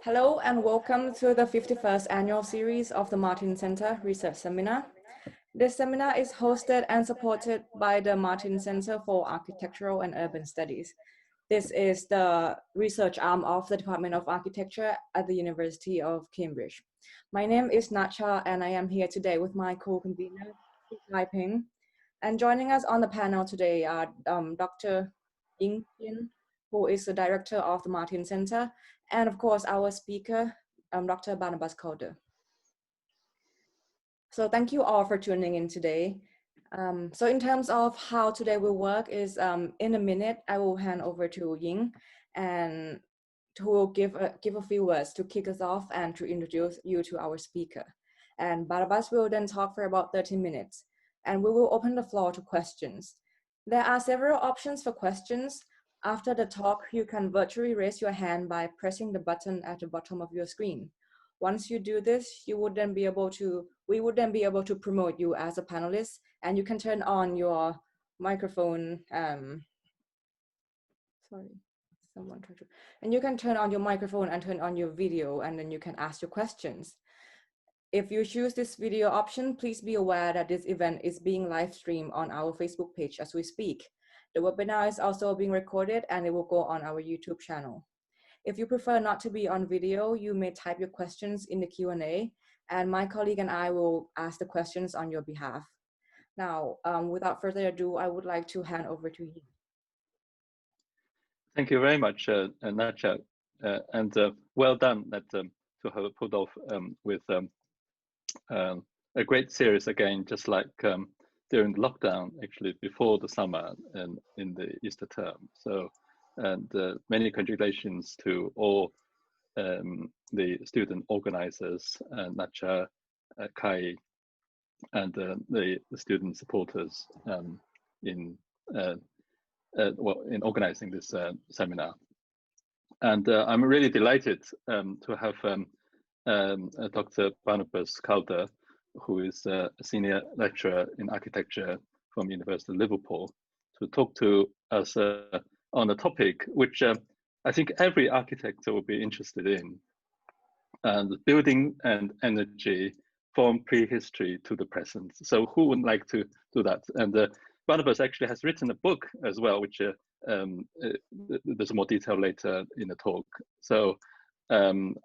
Hello and welcome to the 51st annual series of the Martin Center Research Seminar. This seminar is hosted and supported by the Martin Center for Architectural and Urban Studies. This is the research arm of the Department of Architecture at the University of Cambridge. My name is Nacha and I am here today with my co-convener, Lai Peng. And joining us on the panel today are Dr. Ying Yin, who is the director of the Martin Center, and of course our speaker, Dr. Barnabas Calder. So thank you all for tuning in today. So in terms of how today will work is in a minute, I will hand over to Ying and who will give a few words to kick us off and to introduce you to our speaker. And Barnabas will then talk for about 30 minutes and we will open the floor to questions. There are several options for questions. After the talk, you can virtually raise your hand by pressing the button at the bottom of your screen. Once you do this, we would then be able to promote you as a panelist, and you can turn on your microphone. And you can turn on your microphone and turn on your video, and then you can ask your questions. If you choose this video option, please be aware that this event is being live streamed on our Facebook page as we speak. The webinar is also being recorded and it will go on our YouTube channel. If you prefer not to be on video, you may type your questions in the Q&A and my colleague and I will ask the questions on your behalf. Now, without further ado, I would like to hand over to you. Thank you very much, Nacha, and well done to have pulled off with a great series again, just like during the lockdown, actually before the summer and in the Easter term. So, and many congratulations to all the student organizers, Nacha, Kai, and the student supporters in organizing this seminar. And I'm really delighted to have Dr. Barnabas Calder, who is a senior lecturer in architecture from University of Liverpool, to talk to us on a topic which I think every architect will be interested in, and building and energy from prehistory to the present. So who would like to do that? And Barnabas actually has written a book as well, which there's more detail later in the talk. So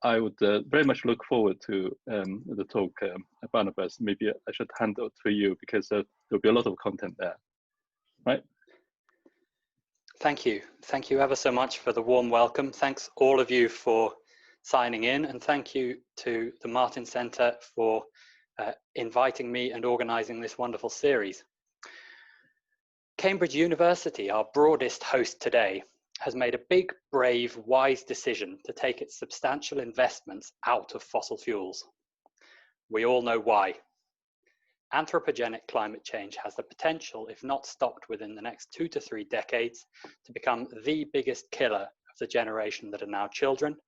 I would very much look forward to the talk, Barnabas. Maybe I should hand it to you because there'll be a lot of content there, right? Thank you. Thank you ever so much for the warm welcome. Thanks all of you for signing in, and thank you to the Martin Center for inviting me and organizing this wonderful series. Cambridge University, our broadest host today, has made a big, brave, wise decision to take its substantial investments out of fossil fuels. We all know why. Anthropogenic climate change has the potential, if not stopped within the next 2 to 3 decades, to become the biggest killer of the generation that are now children,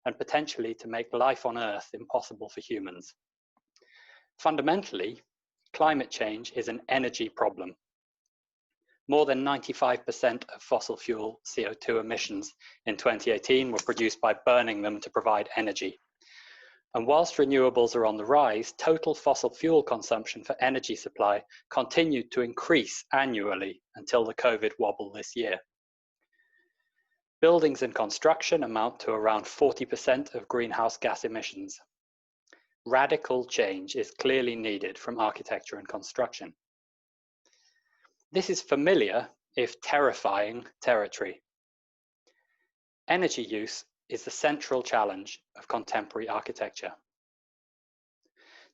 and potentially to make life on Earth impossible for humans. Fundamentally, climate change is an energy problem. More than 95% of fossil fuel CO2 emissions in 2018 were produced by burning them to provide energy. And whilst renewables are on the rise, total fossil fuel consumption for energy supply continued to increase annually until the COVID wobble this year. Buildings and construction amount to around 40% of greenhouse gas emissions. Radical change is clearly needed from architecture and construction. This is familiar, if terrifying, territory. Energy use is the central challenge of contemporary architecture.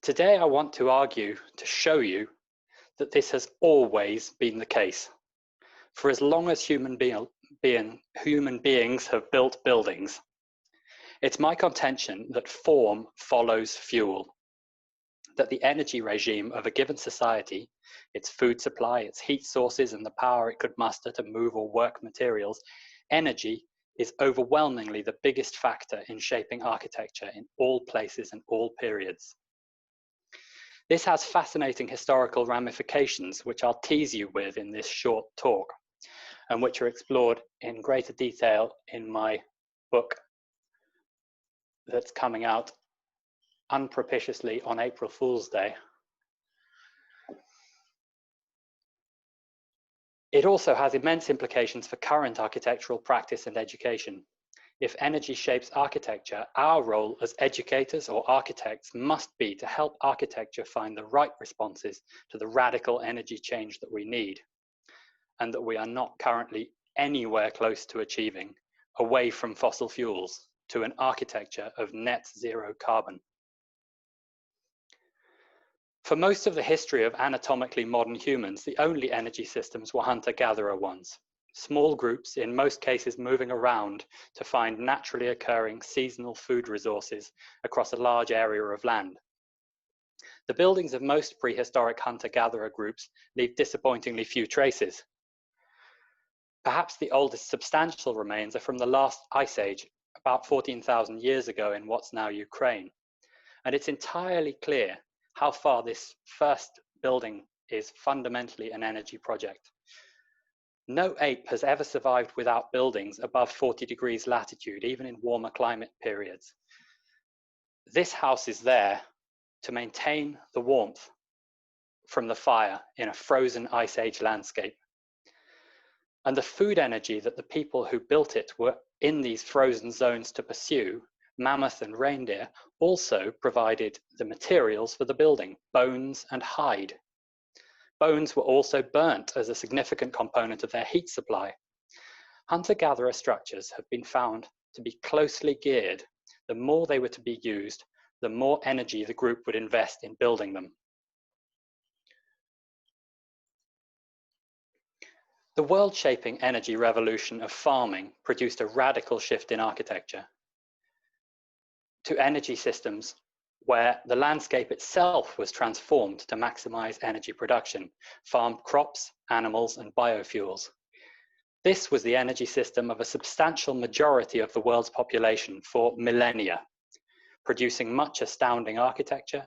Today, I want to argue to show you that this has always been the case. For as long as human beings have built buildings, it's my contention that form follows fuel, that the energy regime of a given society, its food supply, its heat sources, and the power it could muster to move or work materials, energy is overwhelmingly the biggest factor in shaping architecture in all places and all periods. This has fascinating historical ramifications, which I'll tease you with in this short talk, and which are explored in greater detail in my book, that's coming out unpropitiously on April Fool's Day. It also has immense implications for current architectural practice and education. If energy shapes architecture, our role as educators or architects must be to help architecture find the right responses to the radical energy change that we need, and that we are not currently anywhere close to achieving, away from fossil fuels to an architecture of net zero carbon. For most of the history of anatomically modern humans, the only energy systems were hunter-gatherer ones. Small groups, in most cases moving around to find naturally occurring seasonal food resources across a large area of land. The buildings of most prehistoric hunter-gatherer groups leave disappointingly few traces. Perhaps the oldest substantial remains are from the last ice age, about 14,000 years ago in what's now Ukraine. And it's entirely clear how far this first building is fundamentally an energy project. No ape has ever survived without buildings above 40 degrees latitude, even in warmer climate periods. This house is there to maintain the warmth from the fire in a frozen ice age landscape. And the food energy that the people who built it were in these frozen zones to pursue, mammoth and reindeer, also provided the materials for the building, bones and hide. Bones were also burnt as a significant component of their heat supply. Hunter-gatherer structures have been found to be closely geared. The more they were to be used, the more energy the group would invest in building them. The world-shaping energy revolution of farming produced a radical shift in architecture to energy systems where the landscape itself was transformed to maximize energy production, farmed crops, animals, and biofuels. This was the energy system of a substantial majority of the world's population for millennia, producing much astounding architecture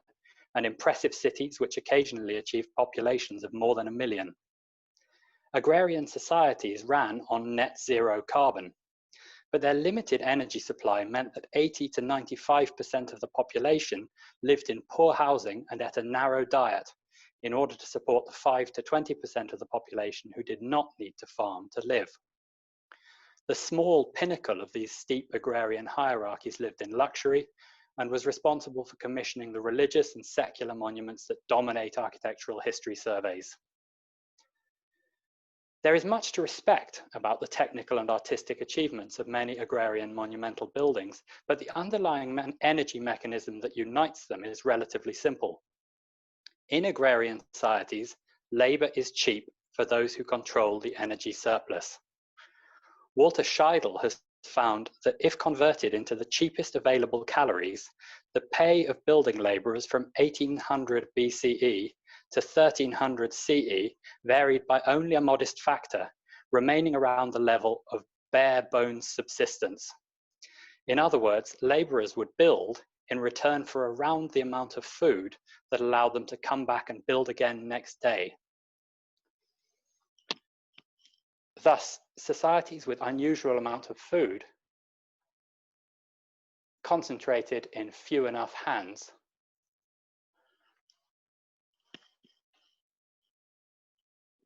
and impressive cities which occasionally achieved populations of more than 1 million. Agrarian societies ran on net zero carbon, but their limited energy supply meant that 80 to 95% of the population lived in poor housing and ate a narrow diet in order to support the 5 to 20% of the population who did not need to farm to live. The small pinnacle of these steep agrarian hierarchies lived in luxury and was responsible for commissioning the religious and secular monuments that dominate architectural history surveys. There is much to respect about the technical and artistic achievements of many agrarian monumental buildings, but the underlying energy mechanism that unites them is relatively simple. In agrarian societies, labor is cheap for those who control the energy surplus. Walter Scheidel has found that if converted into the cheapest available calories, the pay of building laborers from 1800 BCE to 1300 CE varied by only a modest factor, remaining around the level of bare bones subsistence. In other words, laborers would build in return for around the amount of food that allowed them to come back and build again next day. Thus, societies with unusual amount of food, concentrated in few enough hands,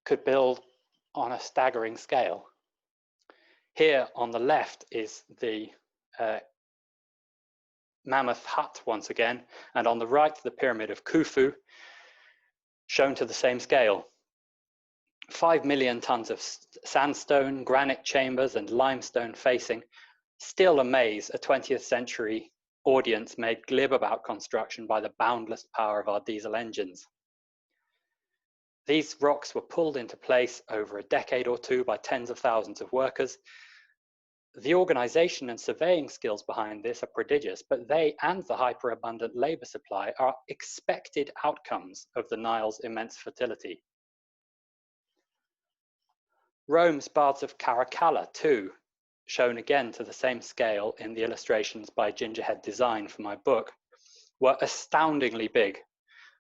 could build on a staggering scale. Here on the left is the mammoth hut once again, and on the right the pyramid of Khufu, shown to the same scale. 5 million tons of sandstone, granite chambers, and limestone facing still amaze a 20th century audience made glib about construction by the boundless power of our diesel engines. These rocks were pulled into place over a decade or two by tens of thousands of workers. The organization and surveying skills behind this are prodigious, but they and the hyperabundant labor supply are expected outcomes of the Nile's immense fertility. Rome's baths of Caracalla, too, shown again to the same scale in the illustrations by Gingerhead Design for my book, were astoundingly big,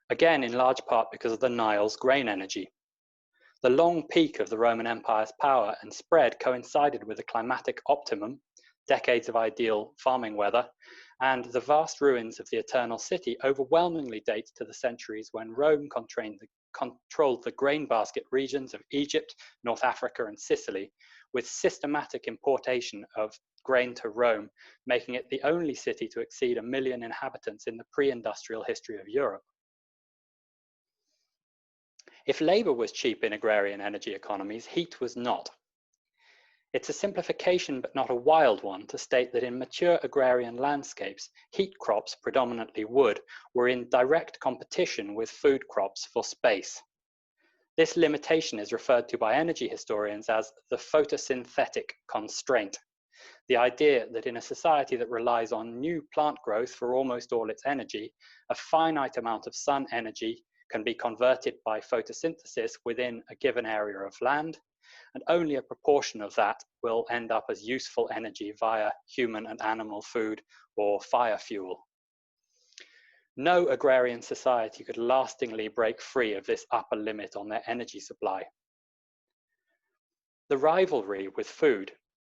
again in large part because of the Nile's grain energy. The long peak of the Roman Empire's power and spread coincided with a climatic optimum, decades of ideal farming weather, and the vast ruins of the Eternal City overwhelmingly date to the centuries when Rome controlled the grain basket regions of Egypt, North Africa, and Sicily, with systematic importation of grain to Rome, making it the only city to exceed 1 million inhabitants in the pre-industrial history of Europe. If labor was cheap in agrarian energy economies, heat was not. It's a simplification, but not a wild one, to state that in mature agrarian landscapes, heat crops, predominantly wood, were in direct competition with food crops for space. This limitation is referred to by energy historians as the photosynthetic constraint, the idea that in a society that relies on new plant growth for almost all its energy, a finite amount of sun energy can be converted by photosynthesis within a given area of land, and only a proportion of that will end up as useful energy via human and animal food or fire fuel. No agrarian society could lastingly break free of this upper limit on their energy supply. The rivalry with food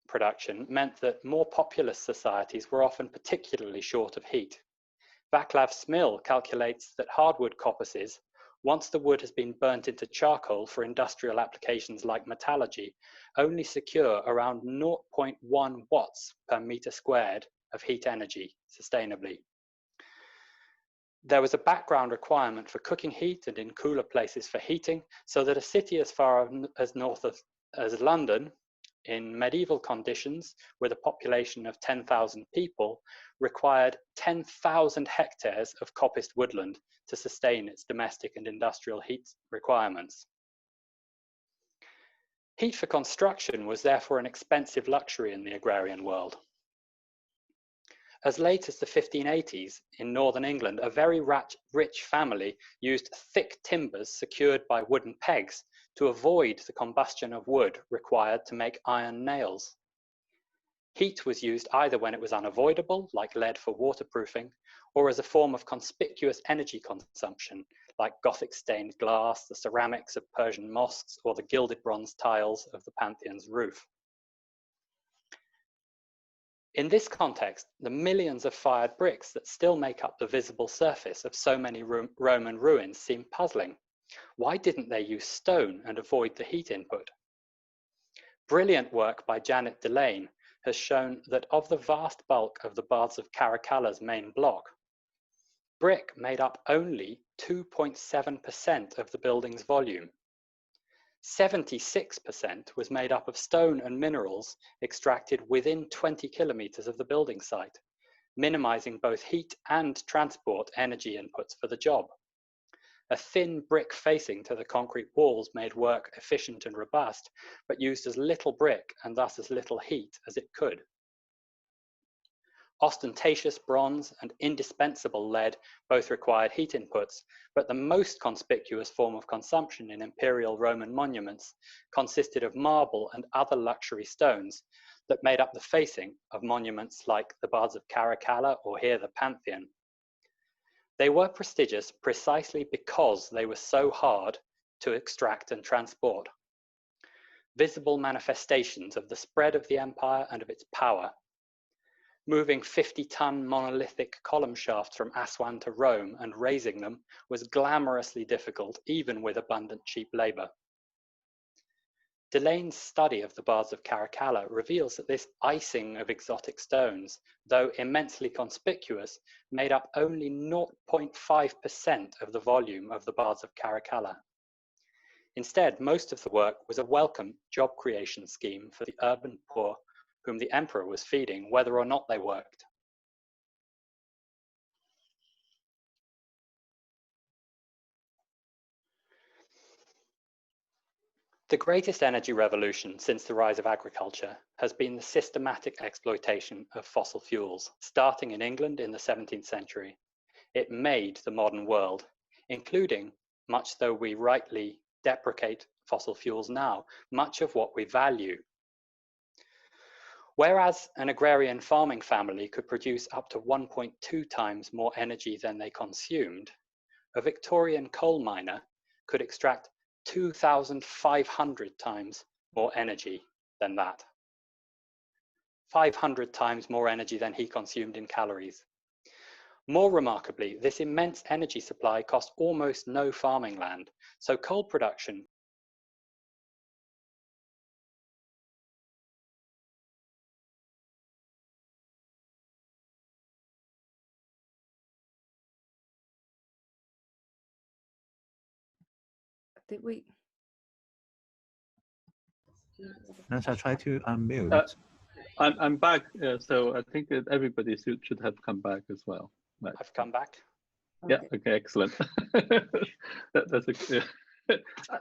production meant that more populous societies were often particularly short of heat. Václav Smil calculates that hardwood coppices, once the wood has been burnt into charcoal for industrial applications like metallurgy, only secure around 0.1 watts per meter squared of heat energy sustainably. There was a background requirement for cooking heat and in cooler places for heating, so that a city as far as north as London, in medieval conditions with a population of 10,000 people, required 10,000 hectares of coppiced woodland to sustain its domestic and industrial heat requirements. Heat for construction was therefore an expensive luxury in the agrarian world. As late as the 1580s, in northern England, a very rich family used thick timbers secured by wooden pegs to avoid the combustion of wood required to make iron nails. Heat was used either when it was unavoidable, like lead for waterproofing, or as a form of conspicuous energy consumption, like Gothic stained glass, the ceramics of Persian mosques, or the gilded bronze tiles of the Pantheon's roof. In this context, the millions of fired bricks that still make up the visible surface of so many Roman ruins seem puzzling. Why didn't they use stone and avoid the heat input? Brilliant work by Janet Delane has shown that of the vast bulk of the Baths of Caracalla's main block, brick made up only 2.7% of the building's volume. 76% was made up of stone and minerals extracted within 20 kilometers of the building site, minimizing both heat and transport energy inputs for the job. A thin brick facing to the concrete walls made work efficient and robust, but used as little brick and thus as little heat as it could. Ostentatious bronze and indispensable lead both required heat inputs, but the most conspicuous form of consumption in imperial Roman monuments consisted of marble and other luxury stones that made up the facing of monuments like the Baths of Caracalla or here the Pantheon. They were prestigious precisely because they were so hard to extract and transport. Visible manifestations of the spread of the empire and of its power. Moving 50-ton monolithic column shafts from Aswan to Rome and raising them was glamorously difficult, even with abundant cheap labor. Delane's study of the Baths of Caracalla reveals that this icing of exotic stones, though immensely conspicuous, made up only 0.5% of the volume of the Baths of Caracalla. Instead, most of the work was a welcome job creation scheme for the urban poor whom the emperor was feeding, whether or not they worked. The greatest energy revolution since the rise of agriculture has been the systematic exploitation of fossil fuels, starting in England in the 17th century. It made the modern world, including, much though we rightly deprecate fossil fuels now, much of what we value. Whereas an agrarian farming family could produce up to 1.2 times more energy than they consumed, a Victorian coal miner could extract 2,500 times more energy than that. 500 times more energy than he consumed in calories. More remarkably, this immense energy supply cost almost no farming land, so coal production Did we? Now shall I try to unmute? I'm back, so I think that everybody should have come back as well. Right. I've come back. Yeah. Okay. Excellent. That's a.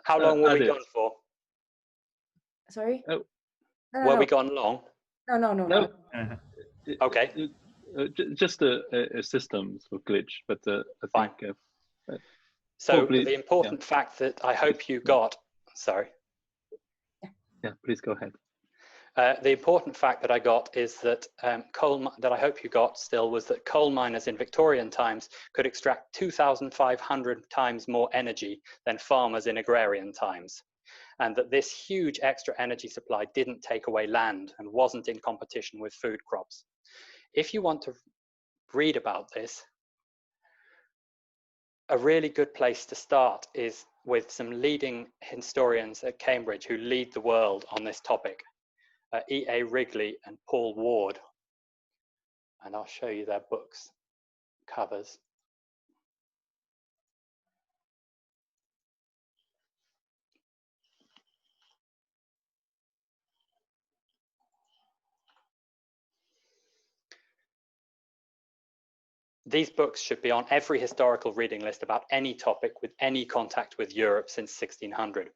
How long were we gone for? Sorry. Oh. Were we gone long? No. Okay. Just a systems for glitch, but I Fine. think. So probably, the important fact that I hope you got. Sorry. Yeah. Please go ahead. The important fact that I got is that that I hope you got still was that coal miners in Victorian times could extract 2,500 times more energy than farmers in agrarian times, and that this huge extra energy supply didn't take away land and wasn't in competition with food crops. If you want to read about this, a really good place to start is with some leading historians at Cambridge who lead the world on this topic. E.A. Wrigley and Paul Ward, and I'll show you their books covers. These books should be on every historical reading list about any topic with any contact with Europe since 1600.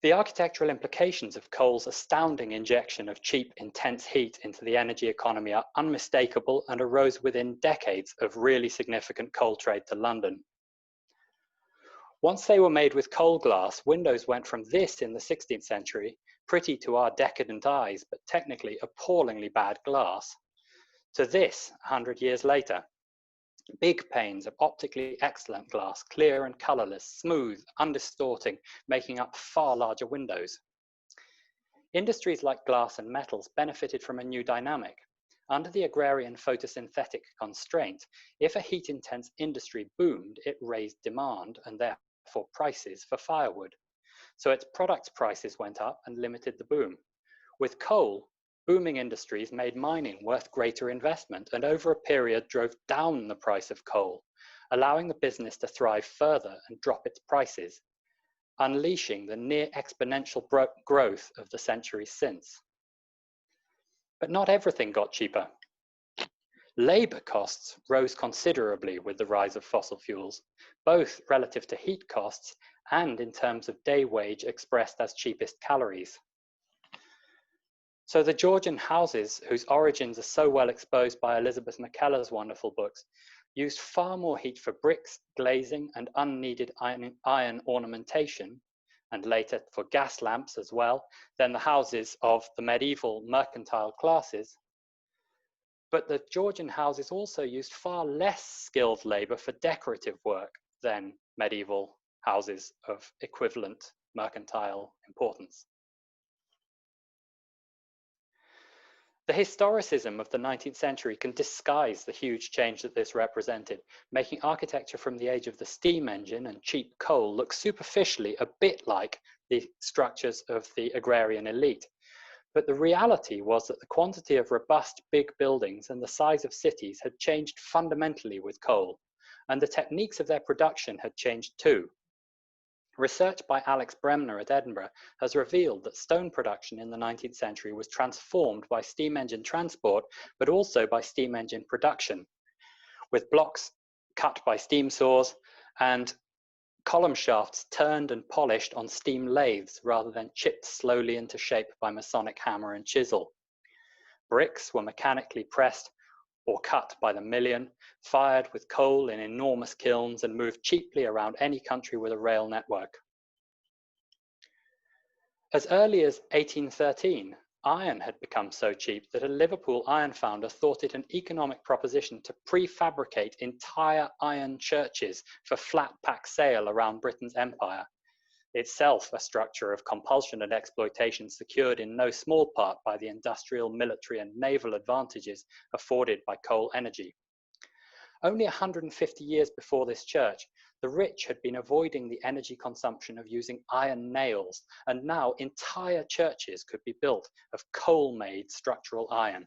The architectural implications of coal's astounding injection of cheap, intense heat into the energy economy are unmistakable and arose within decades of really significant coal trade to London. Once they were made with coal glass, windows went from this in the 16th century, pretty to our decadent eyes, but technically appallingly bad glass, to this 100 years later. Big panes of optically excellent glass, clear and colourless, smooth, undistorting, making up far larger windows. Industries like glass and metals benefited from a new dynamic. Under the agrarian photosynthetic constraint, if a heat-intense industry boomed, it raised demand and therefore prices for firewood. So its products prices went up and limited the boom. With coal, booming industries made mining worth greater investment and over a period drove down the price of coal, allowing the business to thrive further and drop its prices, unleashing the near exponential growth of the centuries since. But not everything got cheaper. Labour costs rose considerably with the rise of fossil fuels, both relative to heat costs and in terms of day wage expressed as cheapest calories. So the Georgian houses, whose origins are so well exposed by Elizabeth McKellar's wonderful books, used far more heat for bricks, glazing, and unneeded iron ornamentation, and later for gas lamps as well, than the houses of the medieval mercantile classes. But the Georgian houses also used far less skilled labour for decorative work than medieval houses of equivalent mercantile importance. The historicism of the 19th century can disguise the huge change that this represented, making architecture from the age of the steam engine and cheap coal look superficially a bit like the structures of the agrarian elite. But the reality was that the quantity of robust big buildings and the size of cities had changed fundamentally with coal, and the techniques of their production had changed too. Research by Alex Bremner at Edinburgh has revealed that stone production in the 19th century was transformed by steam engine transport, but also by steam engine production, with blocks cut by steam saws and column shafts turned and polished on steam lathes rather than chipped slowly into shape by Masonic hammer and chisel. Bricks were mechanically pressed or cut by the million, fired with coal in enormous kilns and moved cheaply around any country with a rail network. As early as 1813, iron had become so cheap that a Liverpool iron founder thought it an economic proposition to prefabricate entire iron churches for flat pack sale around Britain's empire, itself a structure of compulsion and exploitation secured in no small part by the industrial, military and naval advantages afforded by coal energy. Only 150 years before this church, the rich had been avoiding the energy consumption of using iron nails, and now entire churches could be built of coal-made structural iron.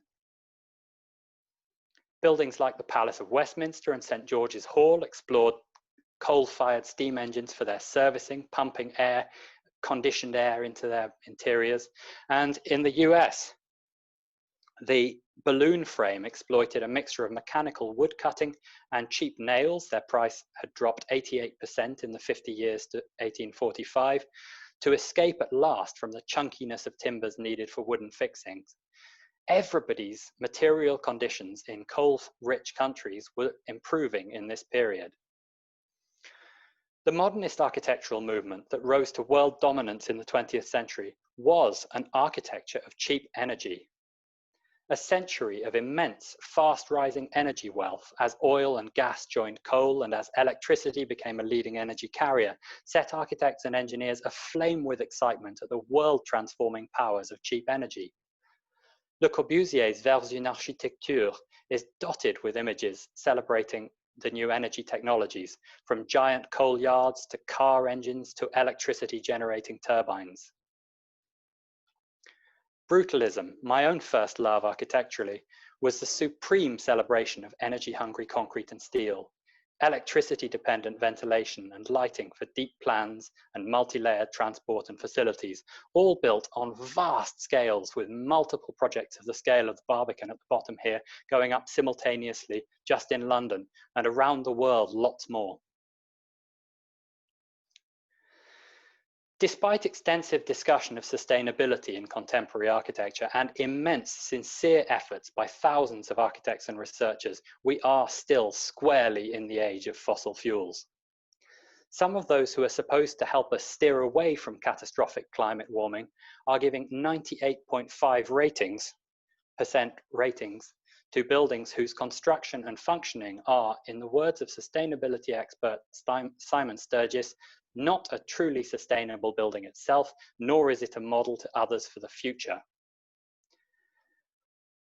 Buildings like the Palace of Westminster and St. George's Hall explored coal-fired steam engines for their servicing, pumping air, conditioned air into their interiors. And in the US, the balloon frame exploited a mixture of mechanical wood cutting and cheap nails. Their price had dropped 88% in the 50 years to 1845 to escape at last from the chunkiness of timbers needed for wooden fixings. Everybody's material conditions in coal-rich countries were improving in this period. The modernist architectural movement that rose to world dominance in the 20th century was an architecture of cheap energy. A century of immense, fast-rising energy wealth as oil and gas joined coal and as electricity became a leading energy carrier set architects and engineers aflame with excitement at the world-transforming powers of cheap energy. Le Corbusier's Vers une architecture is dotted with images celebrating the new energy technologies, from giant coal yards to car engines to electricity generating turbines. Brutalism, my own first love architecturally, was the supreme celebration of energy-hungry concrete and steel, electricity-dependent ventilation and lighting for deep plans and multi-layered transport and facilities, all built on vast scales with multiple projects of the scale of the Barbican at the bottom here going up simultaneously just in London, and around the world lots more. Despite extensive discussion of sustainability in contemporary architecture and immense sincere efforts by thousands of architects and researchers, we are still squarely in the age of fossil fuels. Some of those who are supposed to help us steer away from catastrophic climate warming are giving 98.5% ratings to buildings whose construction and functioning are, in the words of sustainability expert Simon Sturgis, not a truly sustainable building itself, nor is it a model to others for the future.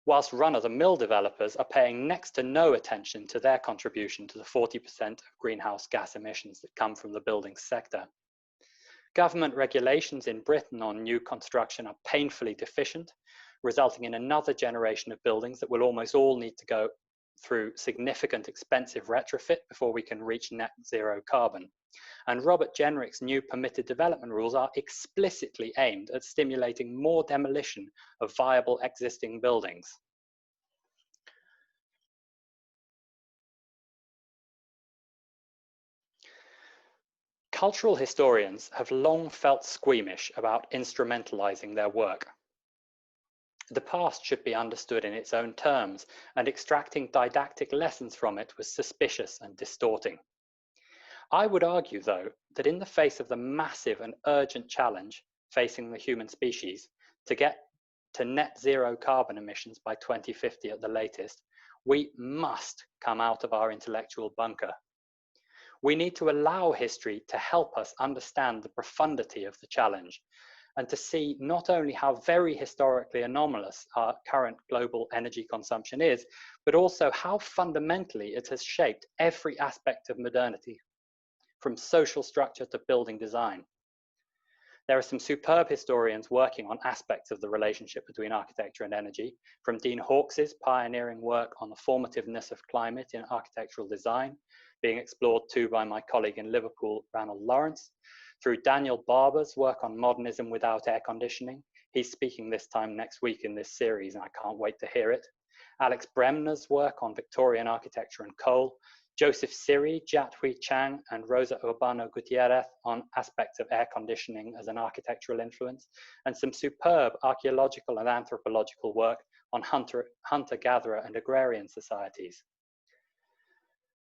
Whilst run-of-the-mill developers are paying next to no attention to their contribution to the 40% of greenhouse gas emissions that come from the building sector. Government regulations in Britain on new construction are painfully deficient, resulting in another generation of buildings that will almost all need to go through significant expensive retrofit before we can reach net zero carbon. And Robert Jenrick's new permitted development rules are explicitly aimed at stimulating more demolition of viable existing buildings. Cultural historians have long felt squeamish about instrumentalizing their work. The past should be understood in its own terms, and extracting didactic lessons from it was suspicious and distorting. I would argue, though, that in the face of the massive and urgent challenge facing the human species to get to net zero carbon emissions by 2050 at the latest, we must come out of our intellectual bunker. We need to allow history to help us understand the profundity of the challenge and to see not only how very historically anomalous our current global energy consumption is, but also how fundamentally it has shaped every aspect of modernity, from social structure to building design. There are some superb historians working on aspects of the relationship between architecture and energy, from Dean Hawkes's pioneering work on the formativeness of climate in architectural design, being explored too by my colleague in Liverpool, Ranald Lawrence, through Daniel Barber's work on modernism without air conditioning. He's speaking this time next week in this series, and I can't wait to hear it. Alex Bremner's work on Victorian architecture and coal, Joseph Siri, Jathui Chang, and Rosa Urbano Gutierrez on aspects of air conditioning as an architectural influence, and some superb archaeological and anthropological work on hunter-gatherer and agrarian societies.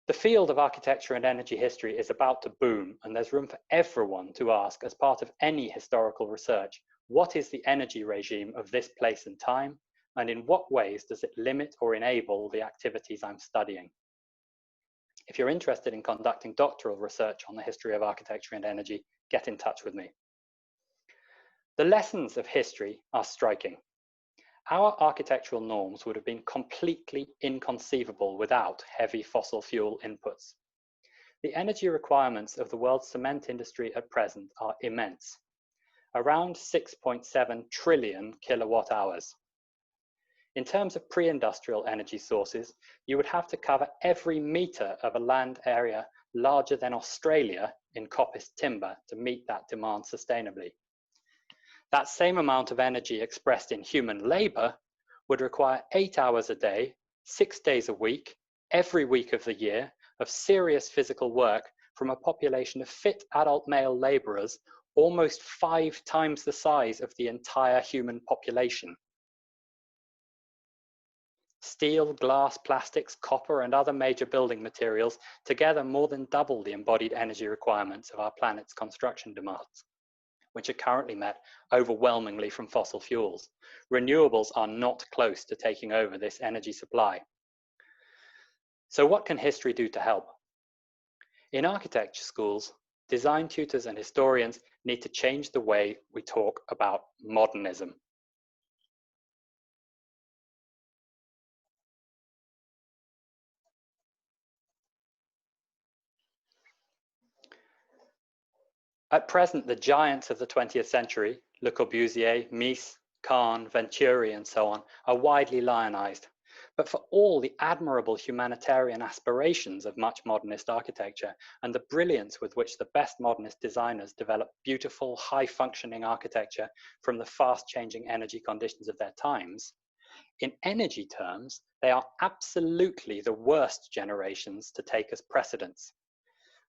The field of architecture and energy history is about to boom, and there's room for everyone to ask, as part of any historical research, what is the energy regime of this place and time, and in what ways does it limit or enable the activities I'm studying? If you're interested in conducting doctoral research on the history of architecture and energy, get in touch with me. The lessons of history are striking. our architectural norms would have been completely inconceivable without heavy fossil fuel inputs. The energy requirements of the world's cement industry at present are immense, around 6.7 trillion kilowatt hours. In terms of pre-industrial energy sources, you would have to cover every meter of a land area larger than Australia in coppiced timber to meet that demand sustainably. That same amount of energy expressed in human labor would require 8 hours a day, 6 days a week, every week of the year, of serious physical work from a population of fit adult male laborers almost 5 times the size of the entire human population. Steel, glass, plastics, copper, and other major building materials together more than double the embodied energy requirements of our planet's construction demands, which are currently met overwhelmingly from fossil fuels. Renewables are not close to taking over this energy supply. So what can history do to help? In architecture schools, design tutors and historians need to change the way we talk about modernism. At present, the giants of the 20th century, Le Corbusier, Mies, Kahn, Venturi, and so on, are widely lionized. But for all the admirable humanitarian aspirations of much modernist architecture and the brilliance with which the best modernist designers develop beautiful, high-functioning architecture from the fast-changing energy conditions of their times, in energy terms, they are absolutely the worst generations to take as precedents.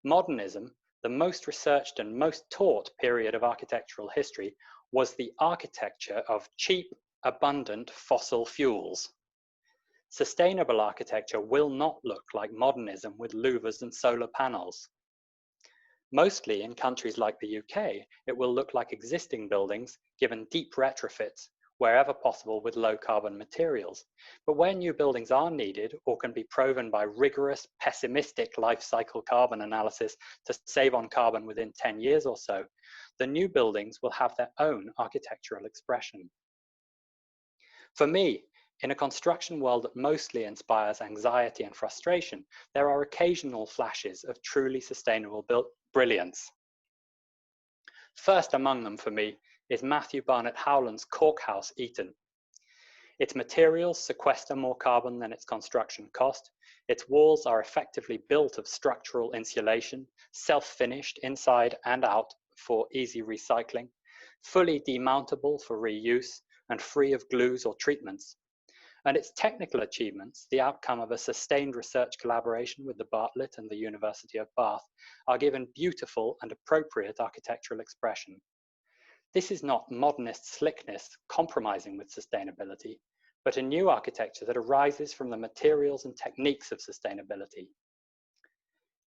Modernism, the most researched and most taught period of architectural history, was the architecture of cheap, abundant fossil fuels. Sustainable architecture will not look like modernism with louvers and solar panels. Mostly in countries like the UK, it will look like existing buildings given deep retrofits wherever possible with low carbon materials. But where new buildings are needed or can be proven by rigorous, pessimistic life cycle carbon analysis to save on carbon within 10 years or so, the new buildings will have their own architectural expression. For me, in a construction world that mostly inspires anxiety and frustration, there are occasional flashes of truly sustainable brilliance. First among them for me is Matthew Barnett Howland's Cork House, Eton. Its materials sequester more carbon than its construction cost. Its walls are effectively built of structural insulation, self-finished inside and out for easy recycling, fully demountable for reuse, and free of glues or treatments. And its technical achievements, the outcome of a sustained research collaboration with the Bartlett and the University of Bath, are given beautiful and appropriate architectural expression. This is not modernist slickness compromising with sustainability, but a new architecture that arises from the materials and techniques of sustainability.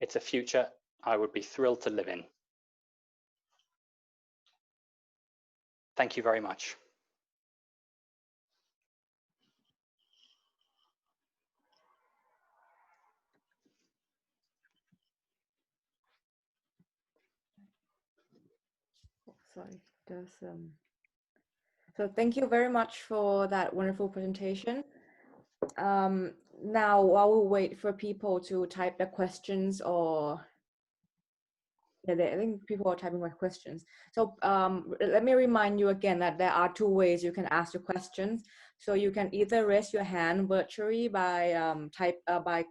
It's a future I would be thrilled to live in. Thank you very much. Sorry, so thank you very much for that wonderful presentation. Now, while we wait for people to type their questions, or I think people are typing my questions. So let me remind you again that there are 2 ways you can ask your questions. So you can either raise your hand virtually by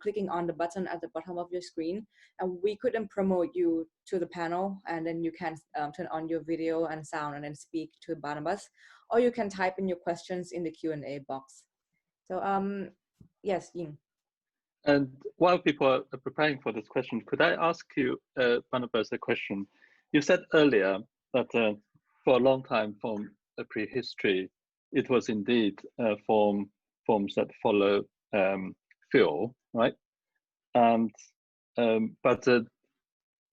clicking on the button at the bottom of your screen, and we could then promote you to the panel, and then you can turn on your video and sound and then speak to Barnabas, or you can type in your questions in the Q&A box. So yes, Ying. And while people are preparing for this question, could I ask you, Barnabas, a question? You said earlier that for a long time from prehistory, it was indeed forms that follow fuel, right? And but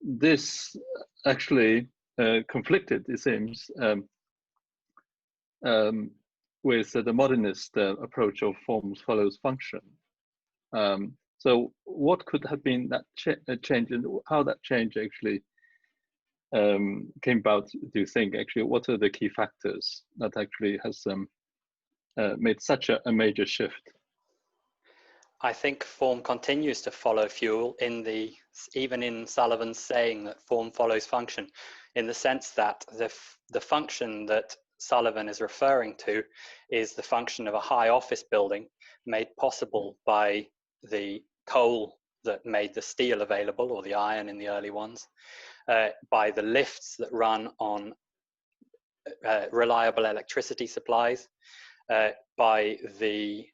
this actually conflicted, it seems, with the modernist approach of forms follows function. So what could have been that change, and how that change actually came about, do you think? Actually, what are the key factors that actually has made such a major shift? I think form continues to follow fuel even in Sullivan's saying that form follows function, in the sense that the function that Sullivan is referring to is the function of a high office building made possible by the coal that made the steel available, or the iron in the early ones, by the lifts that run on reliable electricity supplies, by the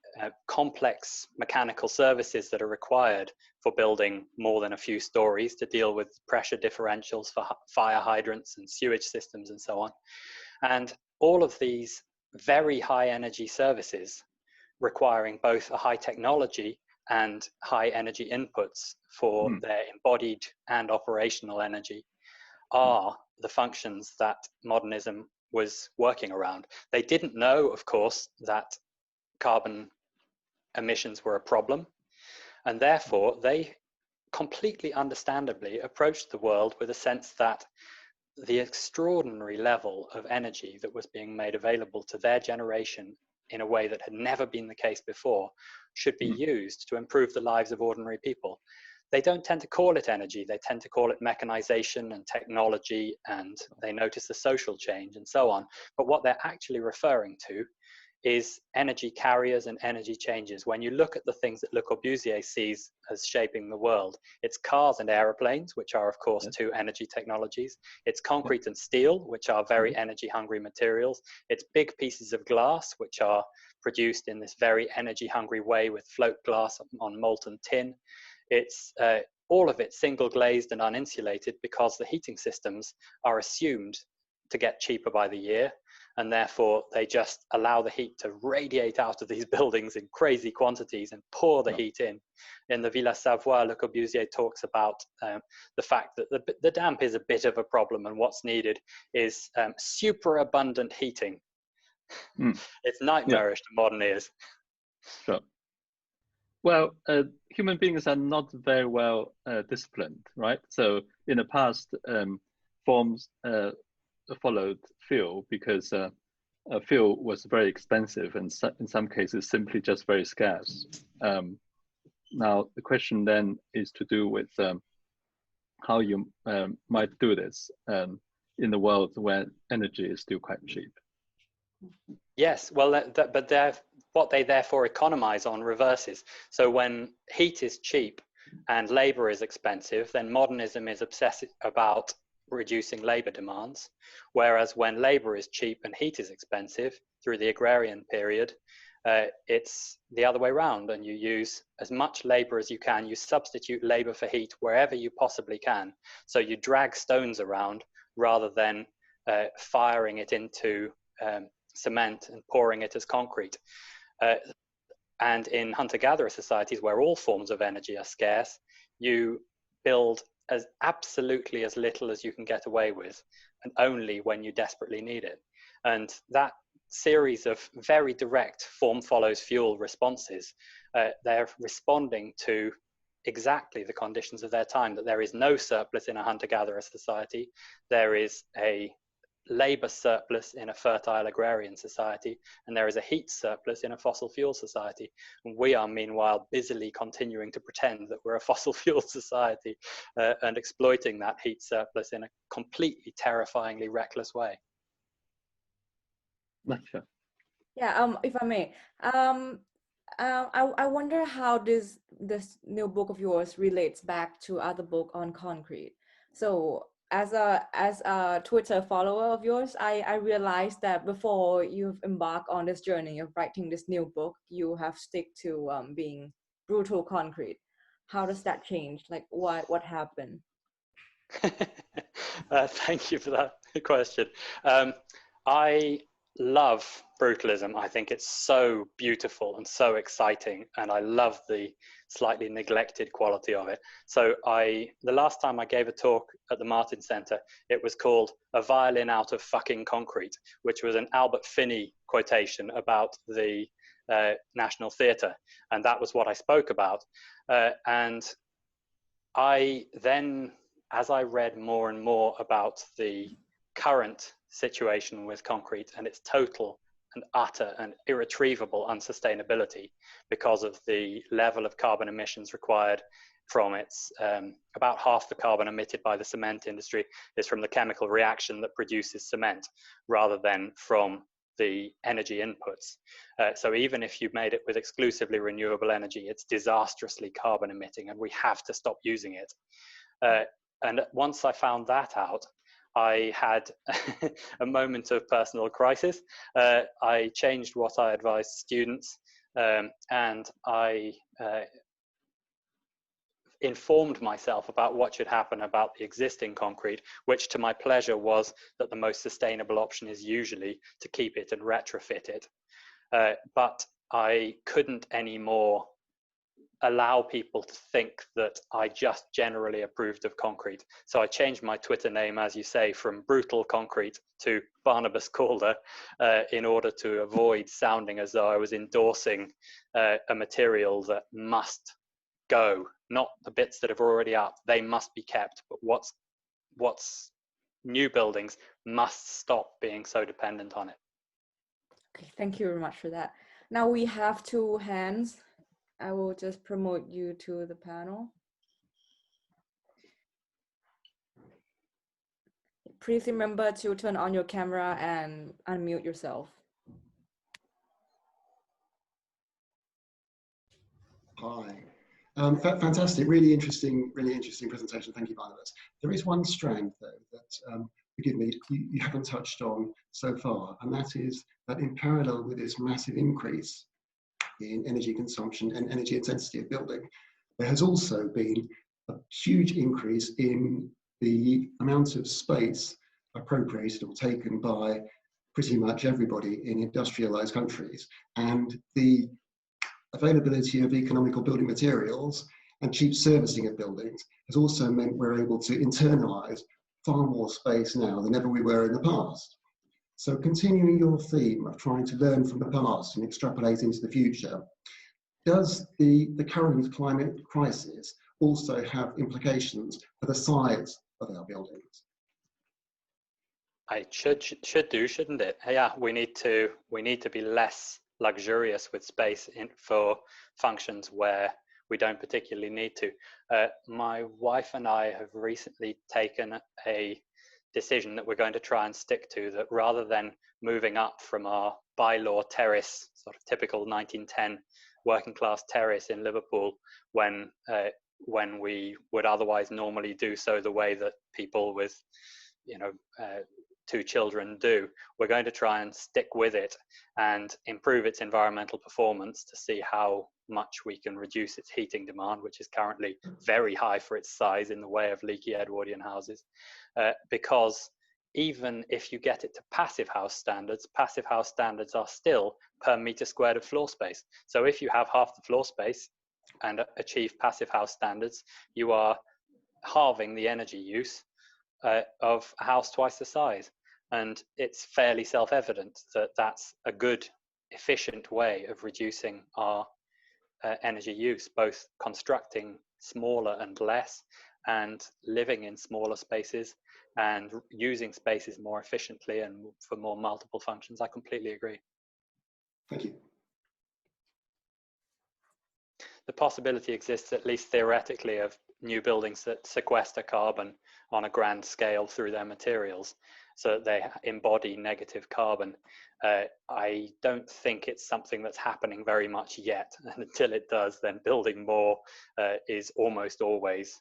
complex mechanical services that are required for building more than a few stories to deal with pressure differentials for fire hydrants and sewage systems and so on. And all of these very high energy services requiring both a high technology and high energy inputs for their embodied and operational energy are the functions that modernism was working around. They didn't know, of course, that carbon emissions were a problem, and therefore they completely understandably approached the world with a sense that the extraordinary level of energy that was being made available to their generation in a way that had never been the case before should be used to improve the lives of ordinary people. They don't tend to call it energy, they tend to call it mechanization and technology, and they notice the social change and so on. But what they're actually referring to is energy carriers and energy changes. When you look at the things that Le Corbusier sees as shaping the world, it's cars and aeroplanes, which are of course two energy technologies. It's concrete and steel, which are very energy hungry materials. It's big pieces of glass, which are produced in this very energy hungry way with float glass on molten tin. It's all of it single glazed and uninsulated because the heating systems are assumed to get cheaper by the year, and therefore they just allow the heat to radiate out of these buildings in crazy quantities and pour the heat in. In the Villa Savoie, Le Corbusier talks about the fact that the damp is a bit of a problem, and what's needed is superabundant heating. It's nightmarish to modern ears. Sure. Well, human beings are not very well disciplined, right? So in the past, forms followed fuel because fuel was very expensive and in some cases simply just very scarce. Now, the question then is to do with how you might do this in the world where energy is still quite cheap. Yes, well, but what they therefore economize on reverses. So when heat is cheap and labor is expensive, then modernism is obsessed about reducing labor demands. Whereas when labor is cheap and heat is expensive through the agrarian period, it's the other way around, and you use as much labor as you can. You substitute labor for heat wherever you possibly can. So you drag stones around rather than firing it into cement and pouring it as concrete. And in hunter-gatherer societies where all forms of energy are scarce, you build as absolutely as little as you can get away with, and only when you desperately need it. And that series of very direct form follows fuel responses, they're responding to exactly the conditions of their time, that there is no surplus in a hunter-gatherer society, there is a labor surplus in a fertile agrarian society, and there is a heat surplus in a fossil fuel society. And we are meanwhile busily continuing to pretend that we're a fossil fuel society and exploiting that heat surplus in a completely terrifyingly reckless way. Sure. Yeah, if I may, I wonder how this new book of yours relates back to other book on concrete. So as a Twitter follower of yours, I realized that before you've embarked on this journey of writing this new book, you have stick to being brutal concrete. How does that change? Like what happened? Thank you for that question. I love brutalism. I think it's so beautiful and so exciting, and I love the slightly neglected quality of it. So the last time I gave a talk at the Martin Center, it was called "A Violin Out of Fucking Concrete," which was an Albert Finney quotation about the National Theatre, and that was what I spoke about. And I then, as I read more and more about the current situation with concrete and its total and utter and irretrievable unsustainability because of the level of carbon emissions required from its, about half the carbon emitted by the cement industry is from the chemical reaction that produces cement rather than from the energy inputs. So even if you made it with exclusively renewable energy, it's disastrously carbon emitting and we have to stop using it. And once I found that out, I had a moment of personal crisis. I changed what I advised students, and I informed myself about what should happen about the existing concrete, which to my pleasure was that the most sustainable option is usually to keep it and retrofit it. But I couldn't anymore allow people to think that I just generally approved of concrete. So I changed my Twitter name, as you say, from Brutal Concrete to Barnabas Calder in order to avoid sounding as though I was endorsing a material that must go, not the bits that are already up. They must be kept, but what's new buildings must stop being so dependent on it. Okay, thank you very much for that. Now we have two hands. I will just promote you to the panel. Please remember to turn on your camera and unmute yourself. Hi. Fantastic, really interesting presentation. Thank you, Barnabas. There is one strand, though, that, forgive me, you haven't touched on so far, and that is that in parallel with this massive increase in energy consumption and energy intensity of building, there has also been a huge increase in the amount of space appropriated or taken by pretty much everybody in industrialized countries, and the availability of economical building materials and cheap servicing of buildings has also meant we're able to internalize far more space now than ever we were in the past. So continuing your theme of trying to learn from the past and extrapolate into the future, does the current climate crisis also have implications for the size of our buildings? It should do, shouldn't it? Yeah, we need to be less luxurious with space for functions where we don't particularly need to. My wife and I have recently taken a decision that we're going to try and stick to, that rather than moving up from our by-law terrace, sort of typical 1910 working class terrace in Liverpool, when we would otherwise normally do so the way that people with, two children do, we're going to try and stick with it and improve its environmental performance to see how much we can reduce its heating demand, which is currently very high for its size in the way of leaky Edwardian houses. Because even if you get it to passive house standards are still per meter squared of floor space. So if you have half the floor space and achieve passive house standards, you are halving the energy use of a house twice the size. And it's fairly self-evident that that's a good, efficient way of reducing our energy use, both constructing smaller and less, and living in smaller spaces, and using spaces more efficiently and for more multiple functions. I completely agree. Thank you. The possibility exists, at least theoretically, of new buildings that sequester carbon on a grand scale through their materials, so that they embody negative carbon. I don't think it's something that's happening very much yet, and until it does, then building more is almost always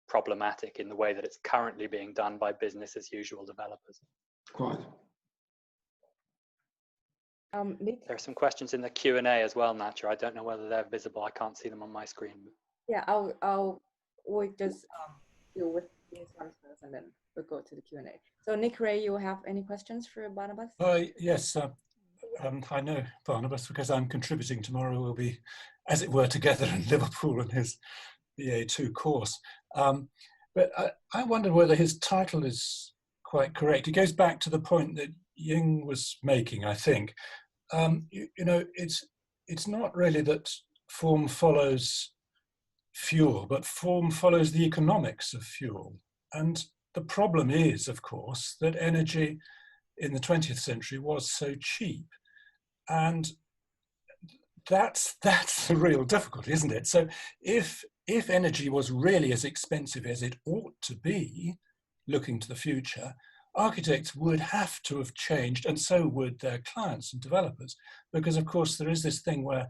problematic in the way that it's currently being done by business as usual developers. Quite. Nick? There are some questions in the Q&A as well, Natcha. I don't know whether they're visible. I can't see them on my screen. Yeah, we'll just deal with these ones first, and then we'll go to the Q&A. So Nick, Ray, you have any questions for Barnabas? Yes, I know Barnabas because I'm contributing tomorrow. We'll be, as it were, together in Liverpool in his BA2 course. But I wondered whether his title is quite correct. It goes back to the point that Ying was making, I think. It's not really that form follows fuel, but form follows the economics of fuel. And the problem is, of course, that energy in the 20th century was so cheap. And that's the real difficulty, isn't it? So if energy was really as expensive as it ought to be, looking to the future, architects would have to have changed, and so would their clients and developers, because of course there is this thing where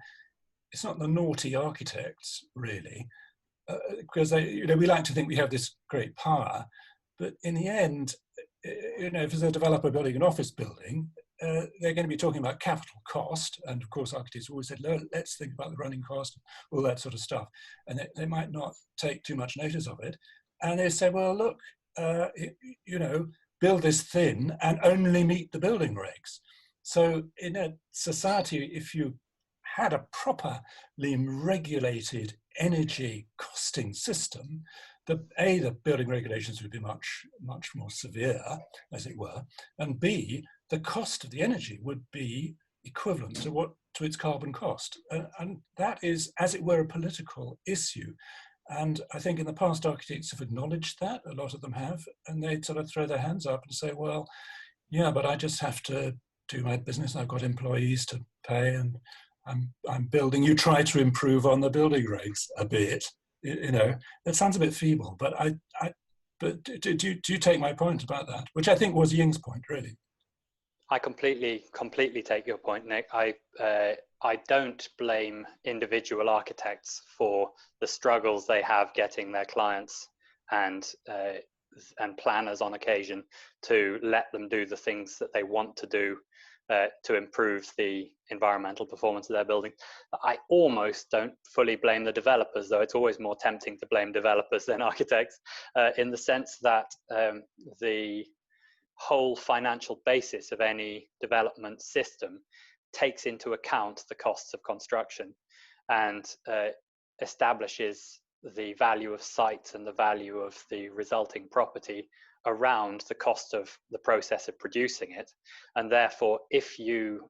it's not the naughty architects really, because they, we like to think we have this great power, but in the end, if there's a developer building an office building, they're going to be talking about capital cost, and of course architects always said, let's think about the running cost, all that sort of stuff, and they might not take too much notice of it, and they say, well, look, build this thin and only meet the building regs. So in a society, if you had a properly regulated energy costing system, the building regulations would be much more severe, as it were, and B, the cost of the energy would be equivalent to its carbon cost, and that is, as it were, a political issue. And I think in the past, architects have acknowledged that, a lot of them have, and they sort of throw their hands up and say, well, yeah, but I just have to do my business. I've got employees to pay, and I'm building. You try to improve on the building regs a bit. That sounds a bit feeble, but but do you take my point about that, which I think was Ying's point, really? I completely take your point, Nick. I don't blame individual architects for the struggles they have getting their clients and planners on occasion to let them do the things that they want to do to improve the environmental performance of their building. I almost don't fully blame the developers, though it's always more tempting to blame developers than architects, in the sense that the whole financial basis of any development system takes into account the costs of construction and establishes the value of sites and the value of the resulting property around the cost of the process of producing it. And therefore, if you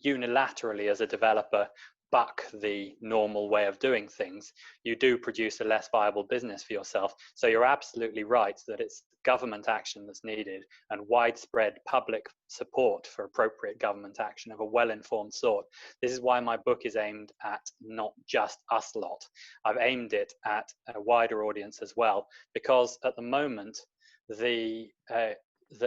unilaterally as a developer buck the normal way of doing things, you do produce a less viable business for yourself. So you're absolutely right that it's government action that's needed, and widespread public support for appropriate government action of a well-informed sort. This is why my book is aimed at not just us lot. I've aimed it at a wider audience as well, because at the moment, the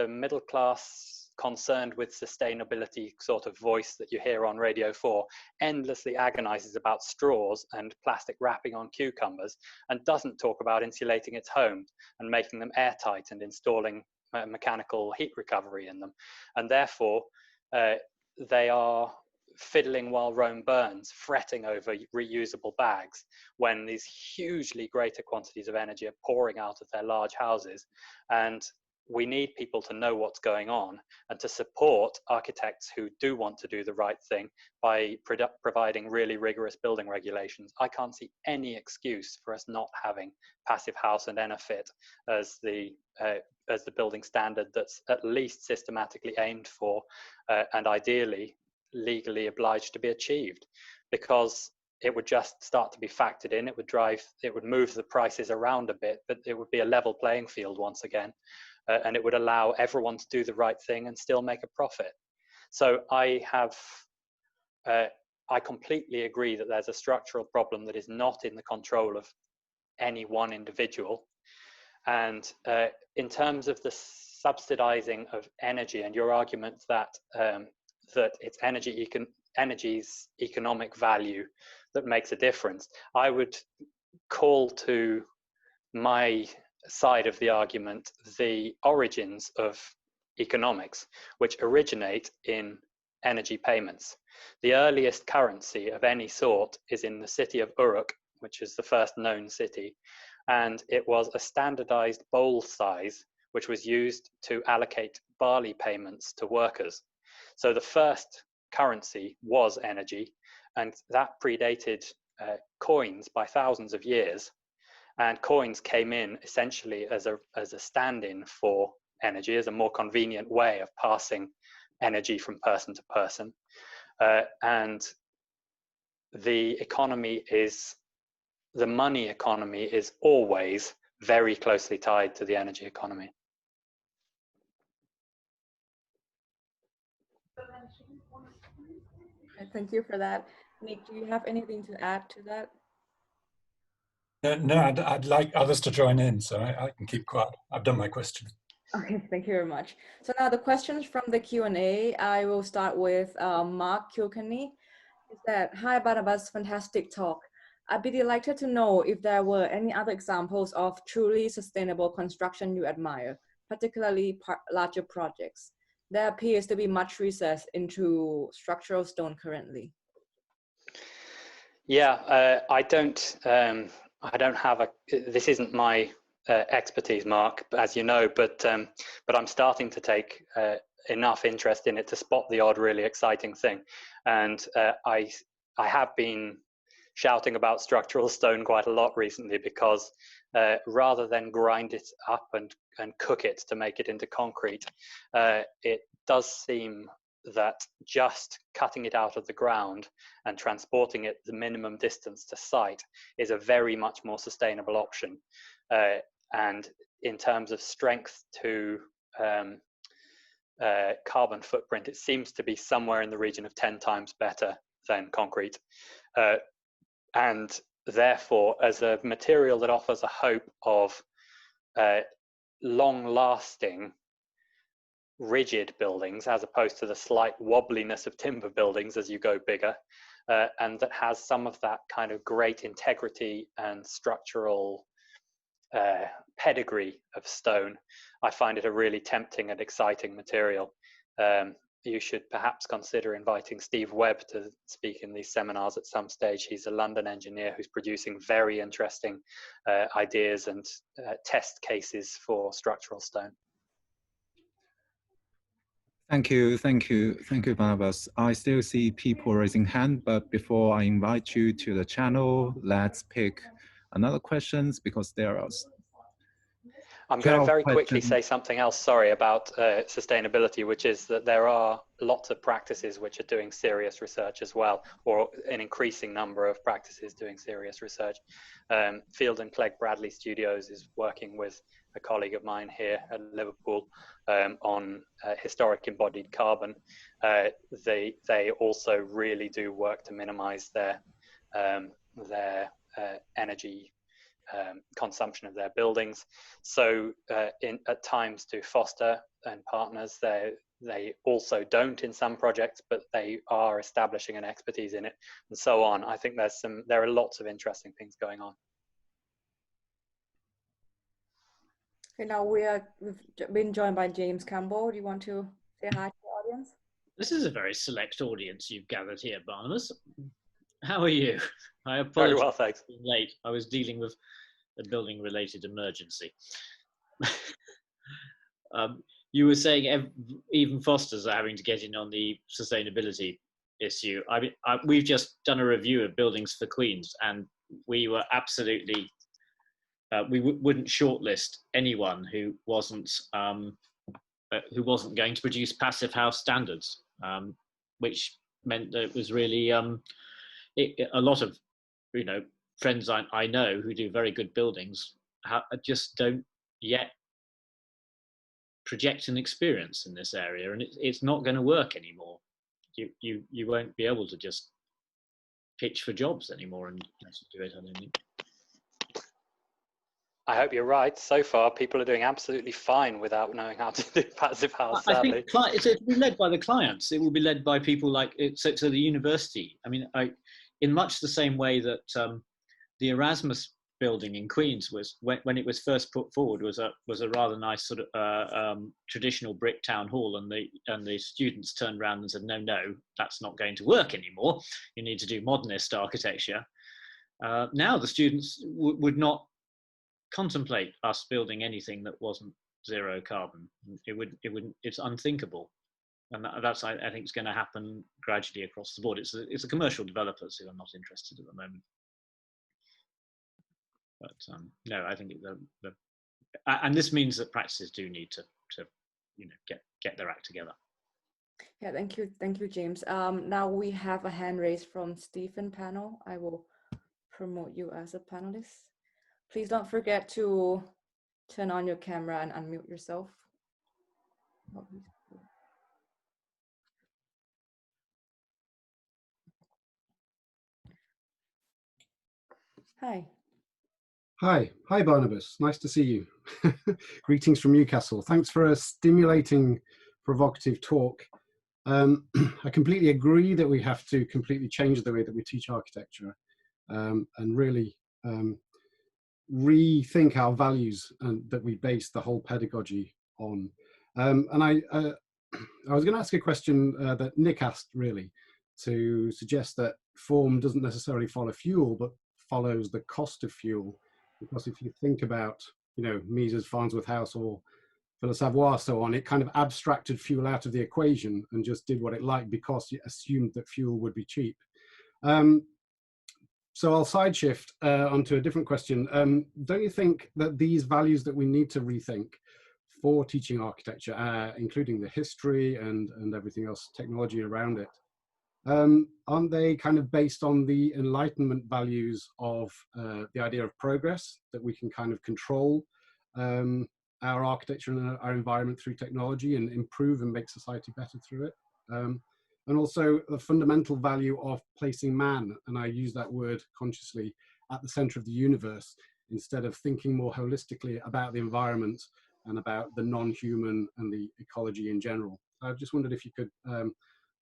middle class concerned with sustainability sort of voice that you hear on Radio 4 endlessly agonizes about straws and plastic wrapping on cucumbers, and doesn't talk about insulating its homes and making them airtight and installing mechanical heat recovery in them. And therefore, they are fiddling while Rome burns, fretting over reusable bags, when these hugely greater quantities of energy are pouring out of their large houses. And we need people to know what's going on and to support architects who do want to do the right thing by providing really rigorous building regulations. I can't see any excuse for us not having passive house and ENERFIT as the building standard that's at least systematically aimed for and ideally legally obliged to be achieved, because it would just start to be factored in. It would move the prices around a bit, but it would be a level playing field once again. And it would allow everyone to do the right thing and still make a profit. So I completely agree that there's a structural problem that is not in the control of any one individual. And in terms of the subsidizing of energy and your argument that it's energy's economic value that makes a difference, I would call to my side of the argument the origins of economics, which originate in energy payments. The earliest currency of any sort is in the city of Uruk, which is the first known city, and it was a standardized bowl size which was used to allocate barley payments to workers. So the first currency was energy, and that predated coins by thousands of years. And coins came in essentially as a stand-in for energy, as a more convenient way of passing energy from person to person. And the money economy is always very closely tied to the energy economy. Thank you for that. Nick, do you have anything to add to that? No, I'd like others to join in, so I can keep quiet. I've done my question. Okay, thank you very much. So now the questions from the Q&A, I will start with Mark Kilkenny. Is that, hi Barnabas, fantastic talk. I'd be delighted to know if there were any other examples of truly sustainable construction you admire, particularly larger projects. There appears to be much research into structural stone currently. Yeah, I don't have a. This isn't my expertise, Mark, as you know, but I'm starting to take enough interest in it to spot the odd, really exciting thing, and I have been shouting about structural stone quite a lot recently because rather than grind it up and cook it to make it into concrete, it does seem that just cutting it out of the ground and transporting it the minimum distance to site is a very much more sustainable option. And in terms of strength to carbon footprint, it seems to be somewhere in the region of 10 times better than concrete. And therefore, as a material that offers a hope of long-lasting rigid buildings as opposed to the slight wobbliness of timber buildings as you go bigger, and that has some of that kind of great integrity and structural pedigree of stone, I find it a really tempting and exciting material. You should perhaps consider inviting Steve Webb to speak in these seminars at some stage. He's a London engineer who's producing very interesting ideas and test cases for structural stone. Thank you, Barnabas. I still see people raising hand, but before I invite you to the channel, let's pick another questions because there are. I'm going to very quickly say something else, sorry, about sustainability, which is that there are lots of practices which are doing serious research as well, or an increasing number of practices doing serious research. Field and Clegg Bradley Studios is working with a colleague of mine here at Liverpool on historic embodied carbon. They also really do work to minimize their energy consumption of their buildings. So at times to foster and partners, they also don't in some projects, but they are establishing an expertise in it and so on. I think there are lots of interesting things going on. Okay, now we've been joined by James Campbell. Do you want to say hi to the audience? This is a very select audience you've gathered here, Barnabas. How are you? I apologize. Very well, thanks. For being late. I was dealing with a building-related emergency. You were saying even Fosters are having to get in on the sustainability issue. I mean, we've just done a review of buildings for Queens, and we were absolutely we wouldn't shortlist anyone who wasn't going to produce passive house standards, which meant that it was really a lot of friends I know who do very good buildings just don't yet project an experience in this area, and it's not going to work anymore. You won't be able to just pitch for jobs anymore and do it. I don't think. I hope you're right. So far, people are doing absolutely fine without knowing how to do passive house. Sadly, I think it will be led by the clients. It will be led by people like so the university. I mean, in much the same way that the Erasmus building in Queens was, when it was first put forward, was a rather nice sort of traditional brick town hall, and the students turned around and said, no, that's not going to work anymore. You need to do modernist architecture. Now the students would not contemplate us building anything that wasn't zero carbon. It's unthinkable. And that's, I think, is going to happen gradually across the board. It's the commercial developers who are not interested at the moment. But no, I think and this means that practices do need to get their act together. Yeah, thank you, James. Now we have a hand raised from Stephen panel. I will promote you as a panelist. Please don't forget to turn on your camera and unmute yourself. Hi. Hi, Barnabas. Nice to see you. Greetings from Newcastle. Thanks for a stimulating, provocative talk. I completely agree that we have to completely change the way that we teach architecture and really rethink our values and that we base the whole pedagogy on. And I was going to ask a question that Nick asked, really, to suggest that form doesn't necessarily follow fuel, but follows the cost of fuel. Because if you think about, Mises, Farnsworth House, or Philip Savoy, so on, it kind of abstracted fuel out of the equation and just did what it liked because it assumed that fuel would be cheap. So I'll side shift onto a different question. Don't you think that these values that we need to rethink for teaching architecture, including the history and everything else, technology around it, aren't they kind of based on the Enlightenment values of the idea of progress, that we can kind of control our architecture and our environment through technology and improve and make society better through it? And also the fundamental value of placing man, and I use that word consciously, at the center of the universe, instead of thinking more holistically about the environment and about the non-human and the ecology in general. I just wondered if you could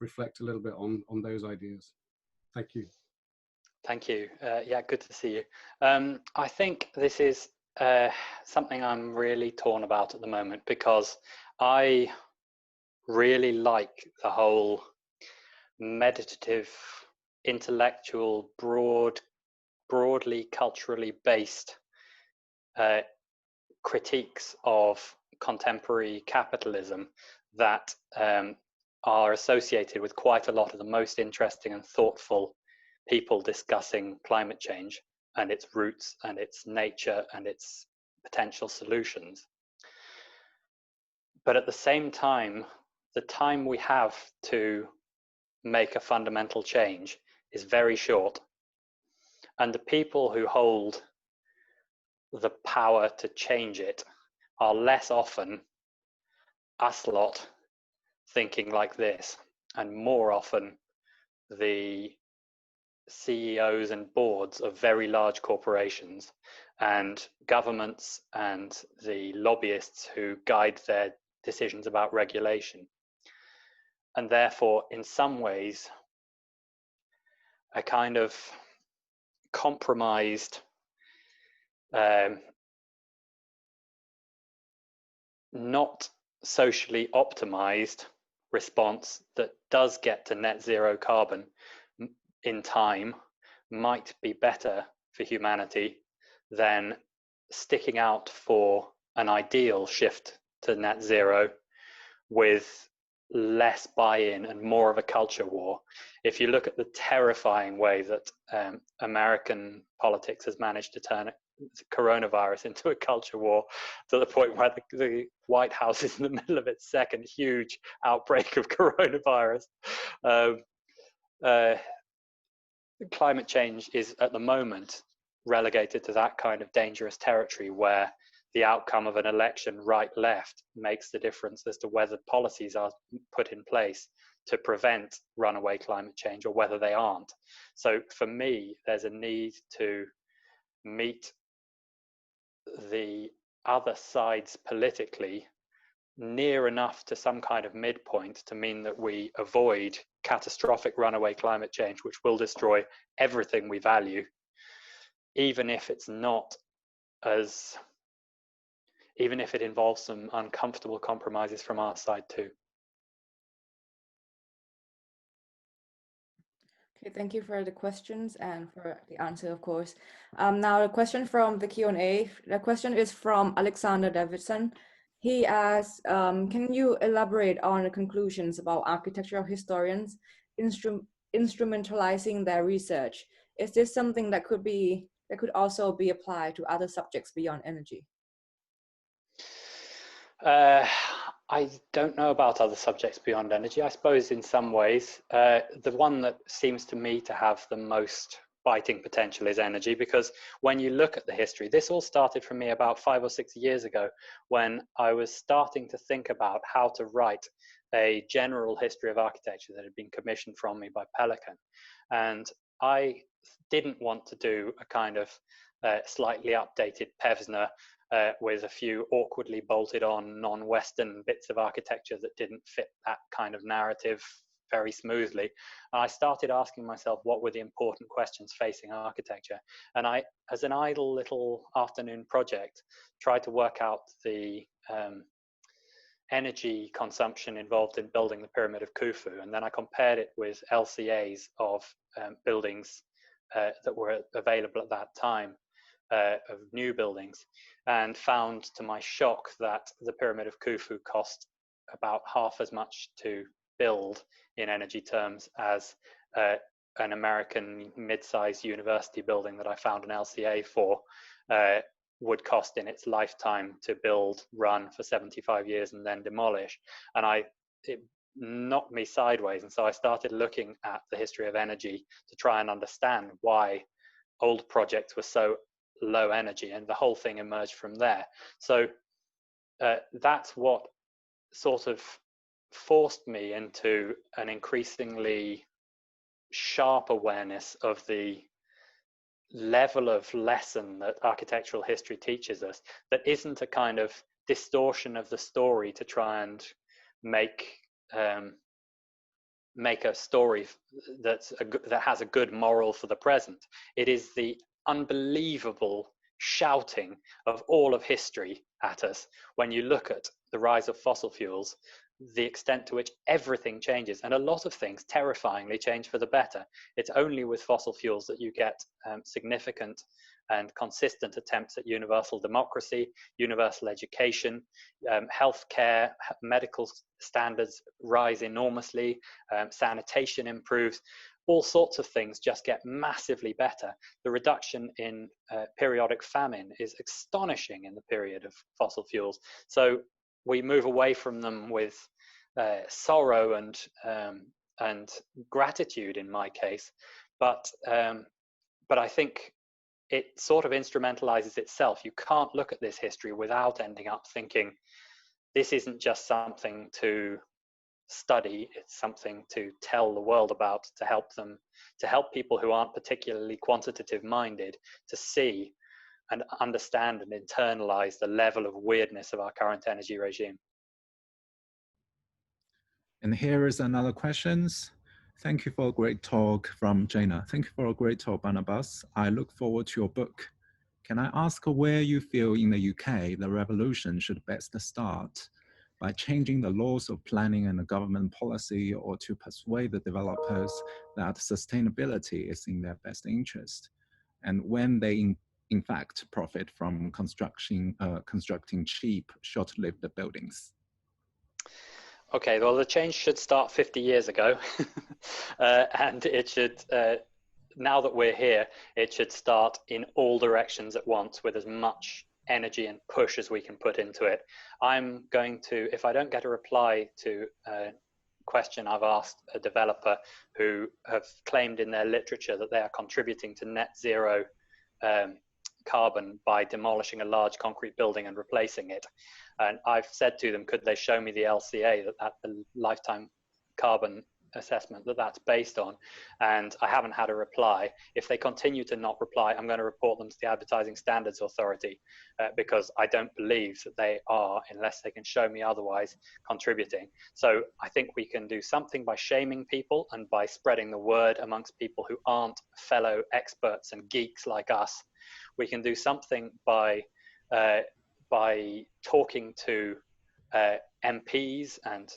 reflect a little bit on those ideas. Thank you. Thank you. Yeah, good to see you. I think this is something I'm really torn about at the moment, because I really like the whole meditative, intellectual, broadly culturally based critiques of contemporary capitalism that are associated with quite a lot of the most interesting and thoughtful people discussing climate change and its roots and its nature and its potential solutions. But at the same time, the time we have to make a fundamental change is very short. And the people who hold the power to change it are less often us lot thinking like this, and more often the CEOs and boards of very large corporations and governments and the lobbyists who guide their decisions about regulation. And therefore, in some ways, a kind of compromised, not socially optimized response that does get to net zero carbon in time might be better for humanity than sticking out for an ideal shift to net zero with less buy-in and more of a culture war. If you look at the terrifying way that American politics has managed to turn coronavirus into a culture war, to the point where the White House is in the middle of its second huge outbreak of coronavirus. Climate change is at the moment relegated to that kind of dangerous territory where the outcome of an election right-left makes the difference as to whether policies are put in place to prevent runaway climate change or whether they aren't. So for me, there's a need to meet the other sides politically near enough to some kind of midpoint to mean that we avoid catastrophic runaway climate change, which will destroy everything we value, even if it's not as, even if it involves some uncomfortable compromises from our side too. Okay, thank you for the questions and for the answer, of course. Now, a question from the Q&A. The question is from Alexander Davidson. He asks, can you elaborate on the conclusions about architectural historians instrumentalizing their research? Is this something that could also be applied to other subjects beyond energy? I don't know about other subjects beyond energy. I suppose in some ways, the one that seems to me to have the most biting potential is energy, because when you look at the history, this all started for me about 5 or 6 years ago, when I was starting to think about how to write a general history of architecture that had been commissioned from me by Pelican. And I didn't want to do a kind of slightly updated Pevsner with a few awkwardly bolted on non-Western bits of architecture that didn't fit that kind of narrative very smoothly. And I started asking myself what were the important questions facing architecture. And I, as an idle little afternoon project, tried to work out the energy consumption involved in building the Pyramid of Khufu. And then I compared it with LCAs of buildings that were available at that time, of new buildings, and found to my shock that the Pyramid of Khufu cost about half as much to build in energy terms as an American mid-sized university building that I found an LCA for would cost in its lifetime to build, run for 75 years and then demolish. And it knocked me sideways. And so I started looking at the history of energy to try and understand why old projects were so low energy, and the whole thing emerged from there. So that's what sort of forced me into an increasingly sharp awareness of the level of lesson that architectural history teaches us, that isn't a kind of distortion of the story to try and make a story that has a good moral for the present. It is the unbelievable shouting of all of history at us when you look at the rise of fossil fuels, the extent to which everything changes, and a lot of things terrifyingly change for the better. It's only with fossil fuels that you get significant and consistent attempts at universal democracy, universal education, healthcare, medical standards rise enormously, sanitation improves. All sorts of things just get massively better. The reduction in periodic famine is astonishing in the period of fossil fuels. So we move away from them with sorrow and gratitude in my case, but I think it sort of instrumentalizes itself. You can't look at this history without ending up thinking this isn't just something to study, it's something to tell the world about, to help people who aren't particularly quantitative minded to see and understand and internalize the level of weirdness of our current energy regime. And here is another question. Thank you for a great talk from Jaina. Thank you for a great talk, Barnabas. I look forward to your book. Can I ask where you feel in the UK the revolution should best start? By changing the laws of planning and the government policy, or to persuade the developers that sustainability is in their best interest? And when they in fact profit from constructing cheap, short-lived buildings? Okay, well, the change should start 50 years ago. And it should, now that we're here, it should start in all directions at once with as much energy and push as we can put into it. I'm going to, if I don't get a reply to a question I've asked a developer who have claimed in their literature that they are contributing to net zero carbon by demolishing a large concrete building and replacing it. And I've said to them, could they show me the LCA that the lifetime carbon assessment that's based on? And I haven't had a reply. If they continue to not reply, I'm going to report them to the Advertising Standards Authority because I don't believe that they are, unless they can show me otherwise, contributing. So I think we can do something by shaming people and by spreading the word amongst people who aren't fellow experts and geeks like us. We can do something by talking to MPs and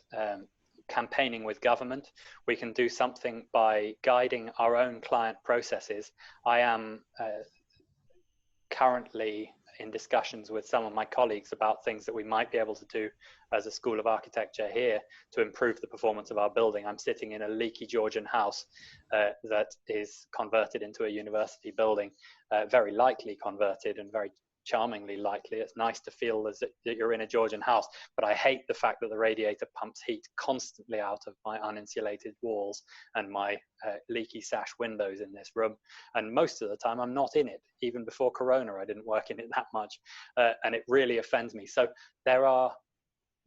campaigning with government. We can do something by guiding our own client processes. I am currently in discussions with some of my colleagues about things that we might be able to do as a School of Architecture here to improve the performance of our building. I'm sitting in a leaky Georgian house that is converted into a university building, very likely converted and very charmingly likely. It's nice to feel that you're in a Georgian house, but I hate the fact that the radiator pumps heat constantly out of my uninsulated walls and my leaky sash windows in this room. And most of the time I'm not in it. Even before Corona, I didn't work in it that much. And it really offends me. So there are,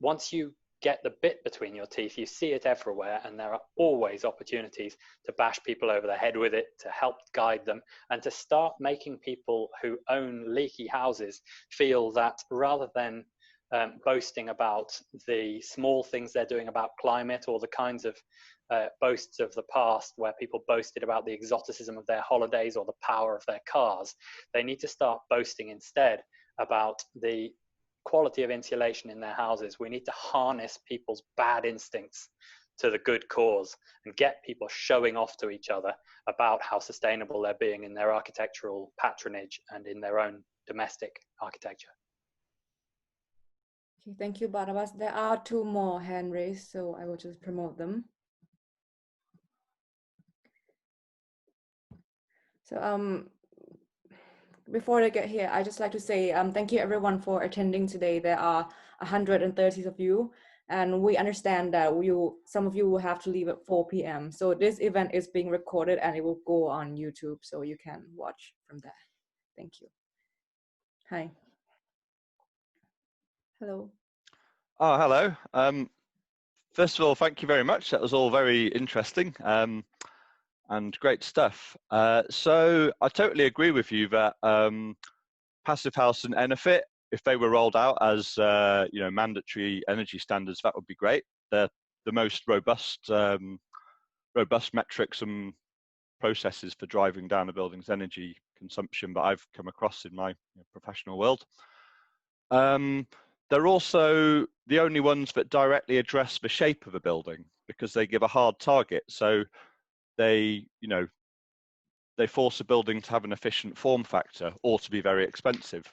once you get the bit between your teeth. You see it everywhere, and there are always opportunities to bash people over the head with it, to help guide them, and to start making people who own leaky houses feel that rather than boasting about the small things they're doing about climate, or the kinds of boasts of the past where people boasted about the exoticism of their holidays or the power of their cars, they need to start boasting instead about the quality of insulation in their houses. We need to harness people's bad instincts to the good cause and get people showing off to each other about how sustainable they're being in their architectural patronage and in their own domestic architecture. Okay, thank you, Barnabas. There are 2 more hand raised, so I will just promote them. So before I get here, I just like to say thank you everyone for attending today. There are 130 of you, and we understand that some of you will have to leave at 4 p.m. So this event is being recorded and it will go on YouTube, so you can watch from there. Thank you. Hi. Hello. Oh, hello. First of all, thank you very much. That was all very interesting and great stuff. So I totally agree with you that Passive House and Enefit, if they were rolled out as mandatory energy standards, that would be great. They're the most robust metrics and processes for driving down a building's energy consumption that I've come across in my professional world. They're also the only ones that directly address the shape of a building, because they give a hard target. So they force a building to have an efficient form factor or to be very expensive.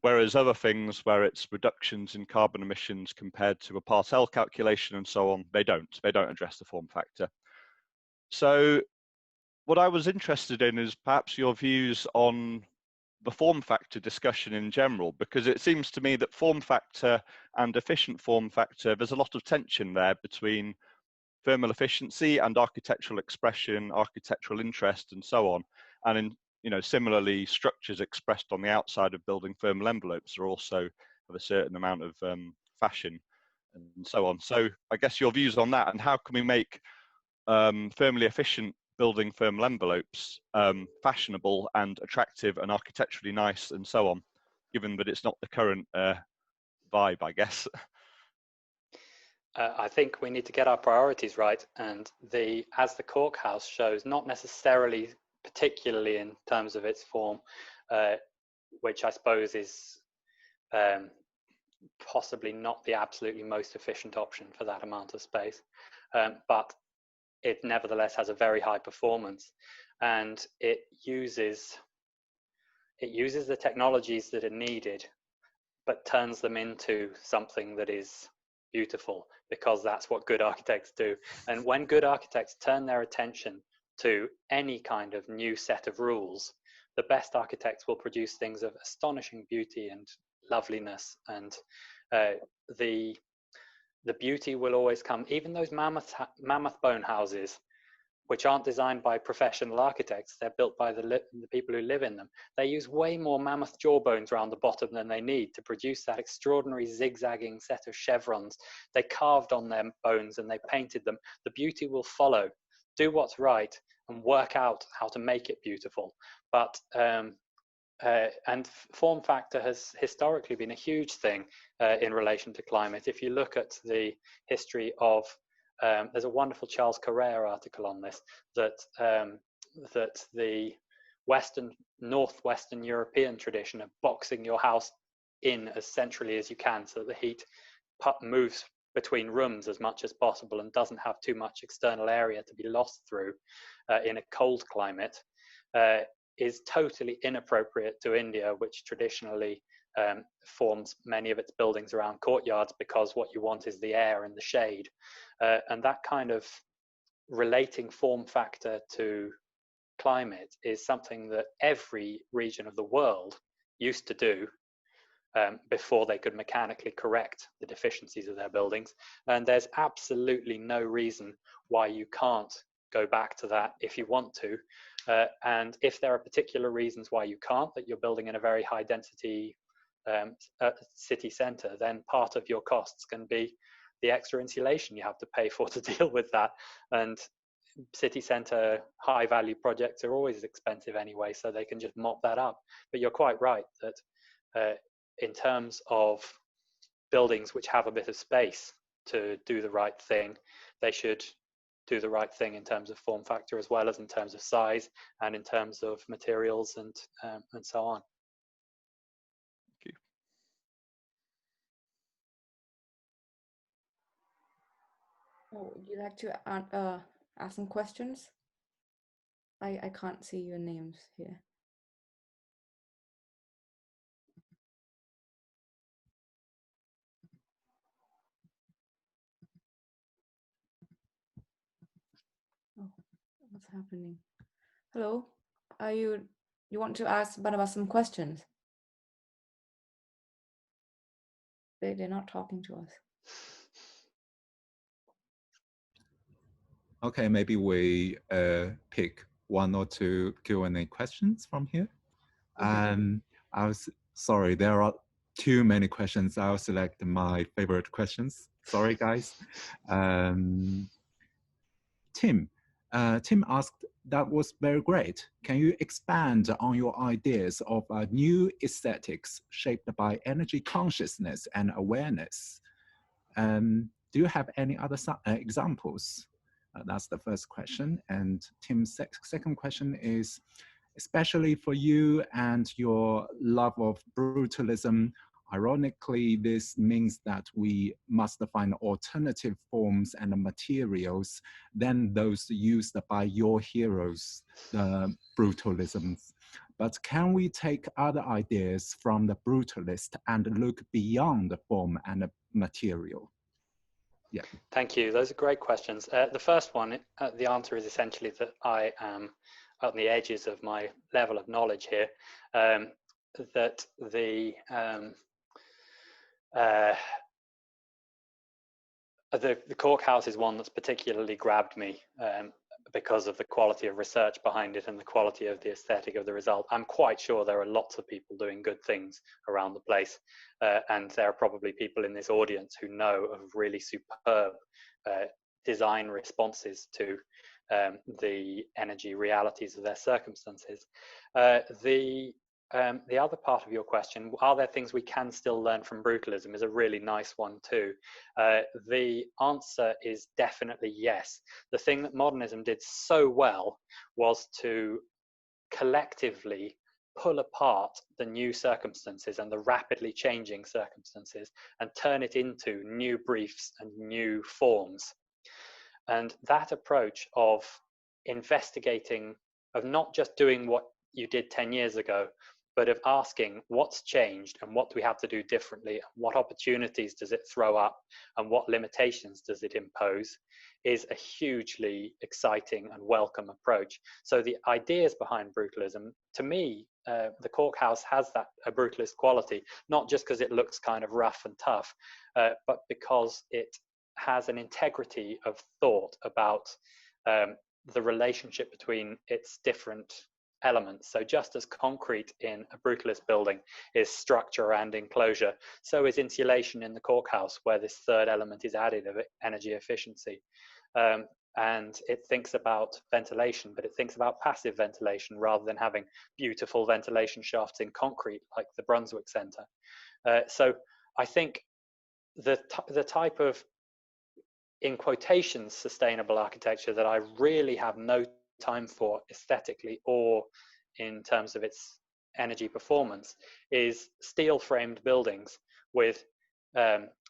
Whereas other things where it's reductions in carbon emissions compared to a Part L calculation and so on, they don't address the form factor. So what I was interested in is perhaps your views on the form factor discussion in general, because it seems to me that form factor and efficient form factor, there's a lot of tension there between thermal efficiency and architectural expression, architectural interest, and so on. And similarly, structures expressed on the outside of building thermal envelopes are also of a certain amount of fashion and so on. So I guess your views on that, and how can we make thermally efficient building thermal envelopes fashionable and attractive and architecturally nice and so on, given that it's not the current vibe, I guess. I think we need to get our priorities right, and as the Cork House shows, not necessarily particularly in terms of its form, which I suppose is possibly not the absolutely most efficient option for that amount of space, but it nevertheless has a very high performance, and it uses the technologies that are needed, but turns them into something that is beautiful, because that's what good architects do. And when good architects turn their attention to any kind of new set of rules, the best architects will produce things of astonishing beauty and loveliness, and the beauty will always come. Even those mammoth bone houses, which aren't designed by professional architects, they're built by the people who live in them. They use way more mammoth jawbones around the bottom than they need to produce that extraordinary zigzagging set of chevrons. They carved on their bones and they painted them. The beauty will follow. Do what's right and work out how to make it beautiful. But and form factor has historically been a huge thing in relation to climate. If you look at the history of there's a wonderful Charles Carrere article on this, that the northwestern European tradition of boxing your house in as centrally as you can, so that the heat moves between rooms as much as possible and doesn't have too much external area to be lost through in a cold climate, is totally inappropriate to India, which traditionally forms many of its buildings around courtyards, because what you want is the air and the shade. And that kind of relating form factor to climate is something that every region of the world used to do before they could mechanically correct the deficiencies of their buildings. And there's absolutely no reason why you can't go back to that if you want to. And if there are particular reasons why you can't, that you're building in a very high density city centre, then part of your costs can be the extra insulation you have to pay for to deal with that. And city centre high value projects are always expensive anyway, so they can just mop that up. But you're quite right that in terms of buildings which have a bit of space to do the right thing, they should do the right thing in terms of form factor as well as in terms of size and in terms of materials and so on. Thank you. Oh, would you like to ask some questions? I can't see your names here. Oh, what's happening? Hello, are you want to ask Barnabas some questions? They're not talking to us. Okay, maybe we pick one or two Q&A questions from here. Okay. I was sorry, there are too many questions. I'll select my favorite questions. Sorry, guys. Tim asked, that was very great. Can you expand on your ideas of new aesthetics shaped by energy consciousness and awareness? Do you have any other examples? That's the first question. And Tim's second question is, especially for you and your love of brutalism, ironically, this means that we must find alternative forms and materials than those used by your heroes, the brutalisms. But can we take other ideas from the brutalist and look beyond the form and the material? Yeah. Thank you. Those are great questions. The first one, the answer is essentially that I am on the edges of my level of knowledge here, that the Cork House is one that's particularly grabbed me because of the quality of research behind it and the quality of the aesthetic of the result. I'm quite sure there are lots of people doing good things around the place, and there are probably people in this audience who know of really superb design responses to the energy realities of their circumstances. The other part of your question, are there things we can still learn from brutalism, is a really nice one too. The answer is definitely yes. The thing that modernism did so well was to collectively pull apart the new circumstances and the rapidly changing circumstances and turn it into new briefs and new forms. And that approach of investigating, of not just doing what you did 10 years ago, but of asking what's changed and what do we have to do differently, what opportunities does it throw up and what limitations does it impose, is a hugely exciting and welcome approach. So the ideas behind brutalism, to me, the Cork House has that a brutalist quality, not just because it looks kind of rough and tough, but because it has an integrity of thought about the relationship between its different elements. So just as concrete in a brutalist building is structure and enclosure, so is insulation in the Cork House, where this third element is added of energy efficiency. And it thinks about ventilation, but it thinks about passive ventilation rather than having beautiful ventilation shafts in concrete like the Brunswick Centre. So I think the type of, in quotations, sustainable architecture that I really have no time for aesthetically or in terms of its energy performance is steel framed buildings with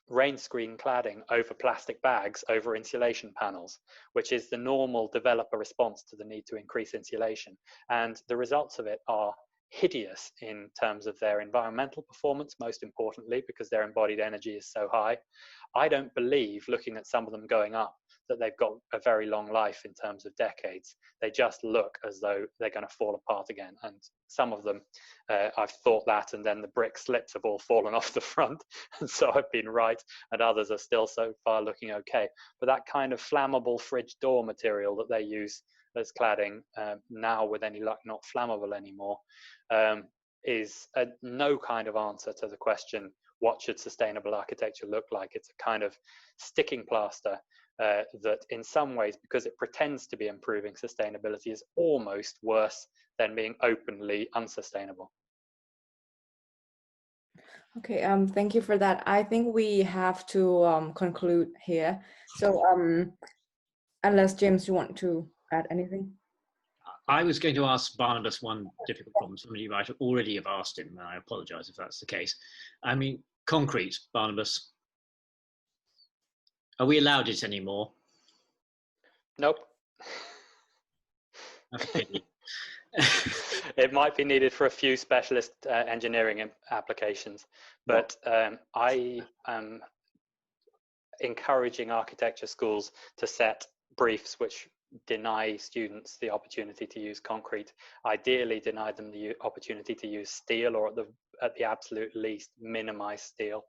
rain screen cladding over plastic bags over insulation panels, which is the normal developer response to the need to increase insulation. And the results of it are hideous in terms of their environmental performance, most importantly, because their embodied energy is so high. I don't believe, looking at some of them going up, that they've got a very long life in terms of decades. They just look as though they're going to fall apart again. And some of them, I've thought that, and then the brick slips have all fallen off the front. And so I've been right, and others are still so far looking okay. But that kind of flammable fridge door material that they use as cladding, now with any luck not flammable anymore, is no kind of answer to the question, what should sustainable architecture look like? It's a kind of sticking plaster that in some ways, because it pretends to be improving sustainability, is almost worse than being openly unsustainable. Okay, thank you for that. I think we have to conclude here. So unless James, you want to add anything? I was going to ask Barnabas one difficult problem. Some of you might already have asked him, and I apologize if that's the case. I mean, concrete, Barnabas. Are we allowed it anymore? Nope. Okay. It might be needed for a few specialist engineering applications, but I am encouraging architecture schools to set briefs which deny students the opportunity to use concrete, ideally deny them the opportunity to use steel, or at the absolute least minimize steel,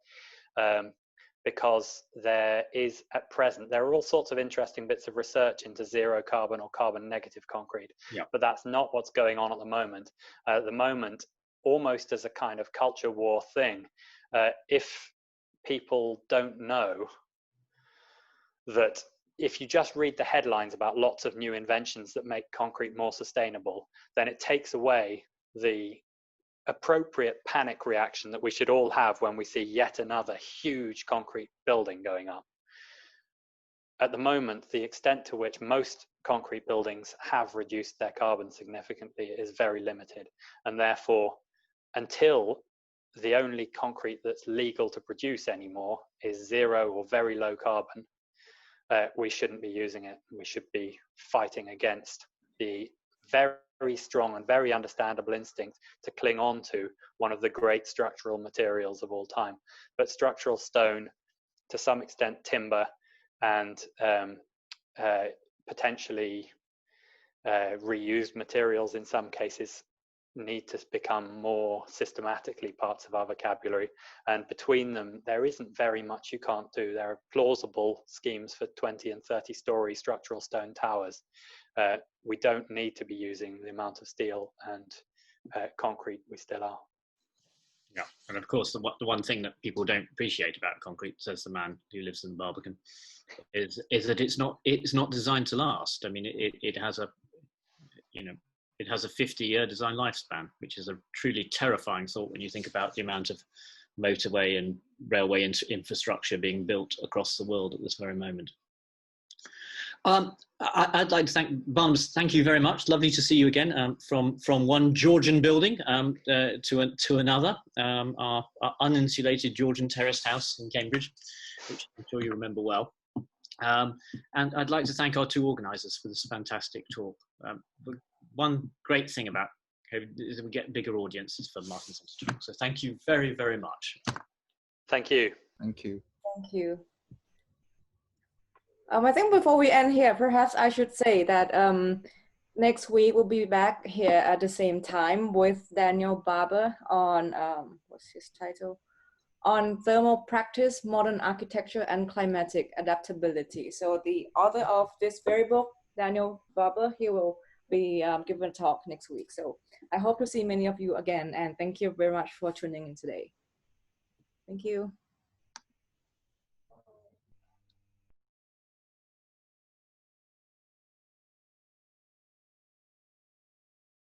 because there are all sorts of interesting bits of research into zero carbon or carbon negative concrete, but that's not what's going on at the moment. At the moment, almost as a kind of culture war thing, if people don't know that if you just read the headlines about lots of new inventions that make concrete more sustainable, then it takes away the appropriate panic reaction that we should all have when we see yet another huge concrete building going up. At the moment, the extent to which most concrete buildings have reduced their carbon significantly is very limited, and therefore, until the only concrete that's legal to produce anymore is zero or very low carbon, we shouldn't be using it. We should be fighting against the very strong and very understandable instinct to cling on to one of the great structural materials of all time. But structural stone, to some extent timber, and potentially reused materials in some cases need to become more systematically parts of our vocabulary, and between them there isn't very much you can't do. There are plausible schemes for 20 and 30 story structural stone towers. We don't need to be using the amount of steel and concrete we still are. Yeah, and of course the one thing that people don't appreciate about concrete, says the man who lives in Barbican, is that it's not designed to last. I mean, it has a, you know, it has a 50-year design lifespan, which is a truly terrifying thought when you think about the amount of motorway and railway infrastructure being built across the world at this very moment. I'd like to thank Barnabas. Thank you very much. Lovely to see you again, from one Georgian building to another, our uninsulated Georgian terraced house in Cambridge, which I'm sure you remember well. And I'd like to thank our two organisers for this fantastic talk. One great thing about COVID is that we get bigger audiences for Martin Centre talk. So thank you very, very much. Thank you. Thank you. Thank you. I think before we end here, perhaps I should say that next week we'll be back here at the same time with Daniel Barber on, what's his title? On thermal practice, modern architecture, and climatic adaptability. So the author of this very book, Daniel Barber, he will be giving a talk next week. So I hope to see many of you again, and thank you very much for tuning in today. Thank you.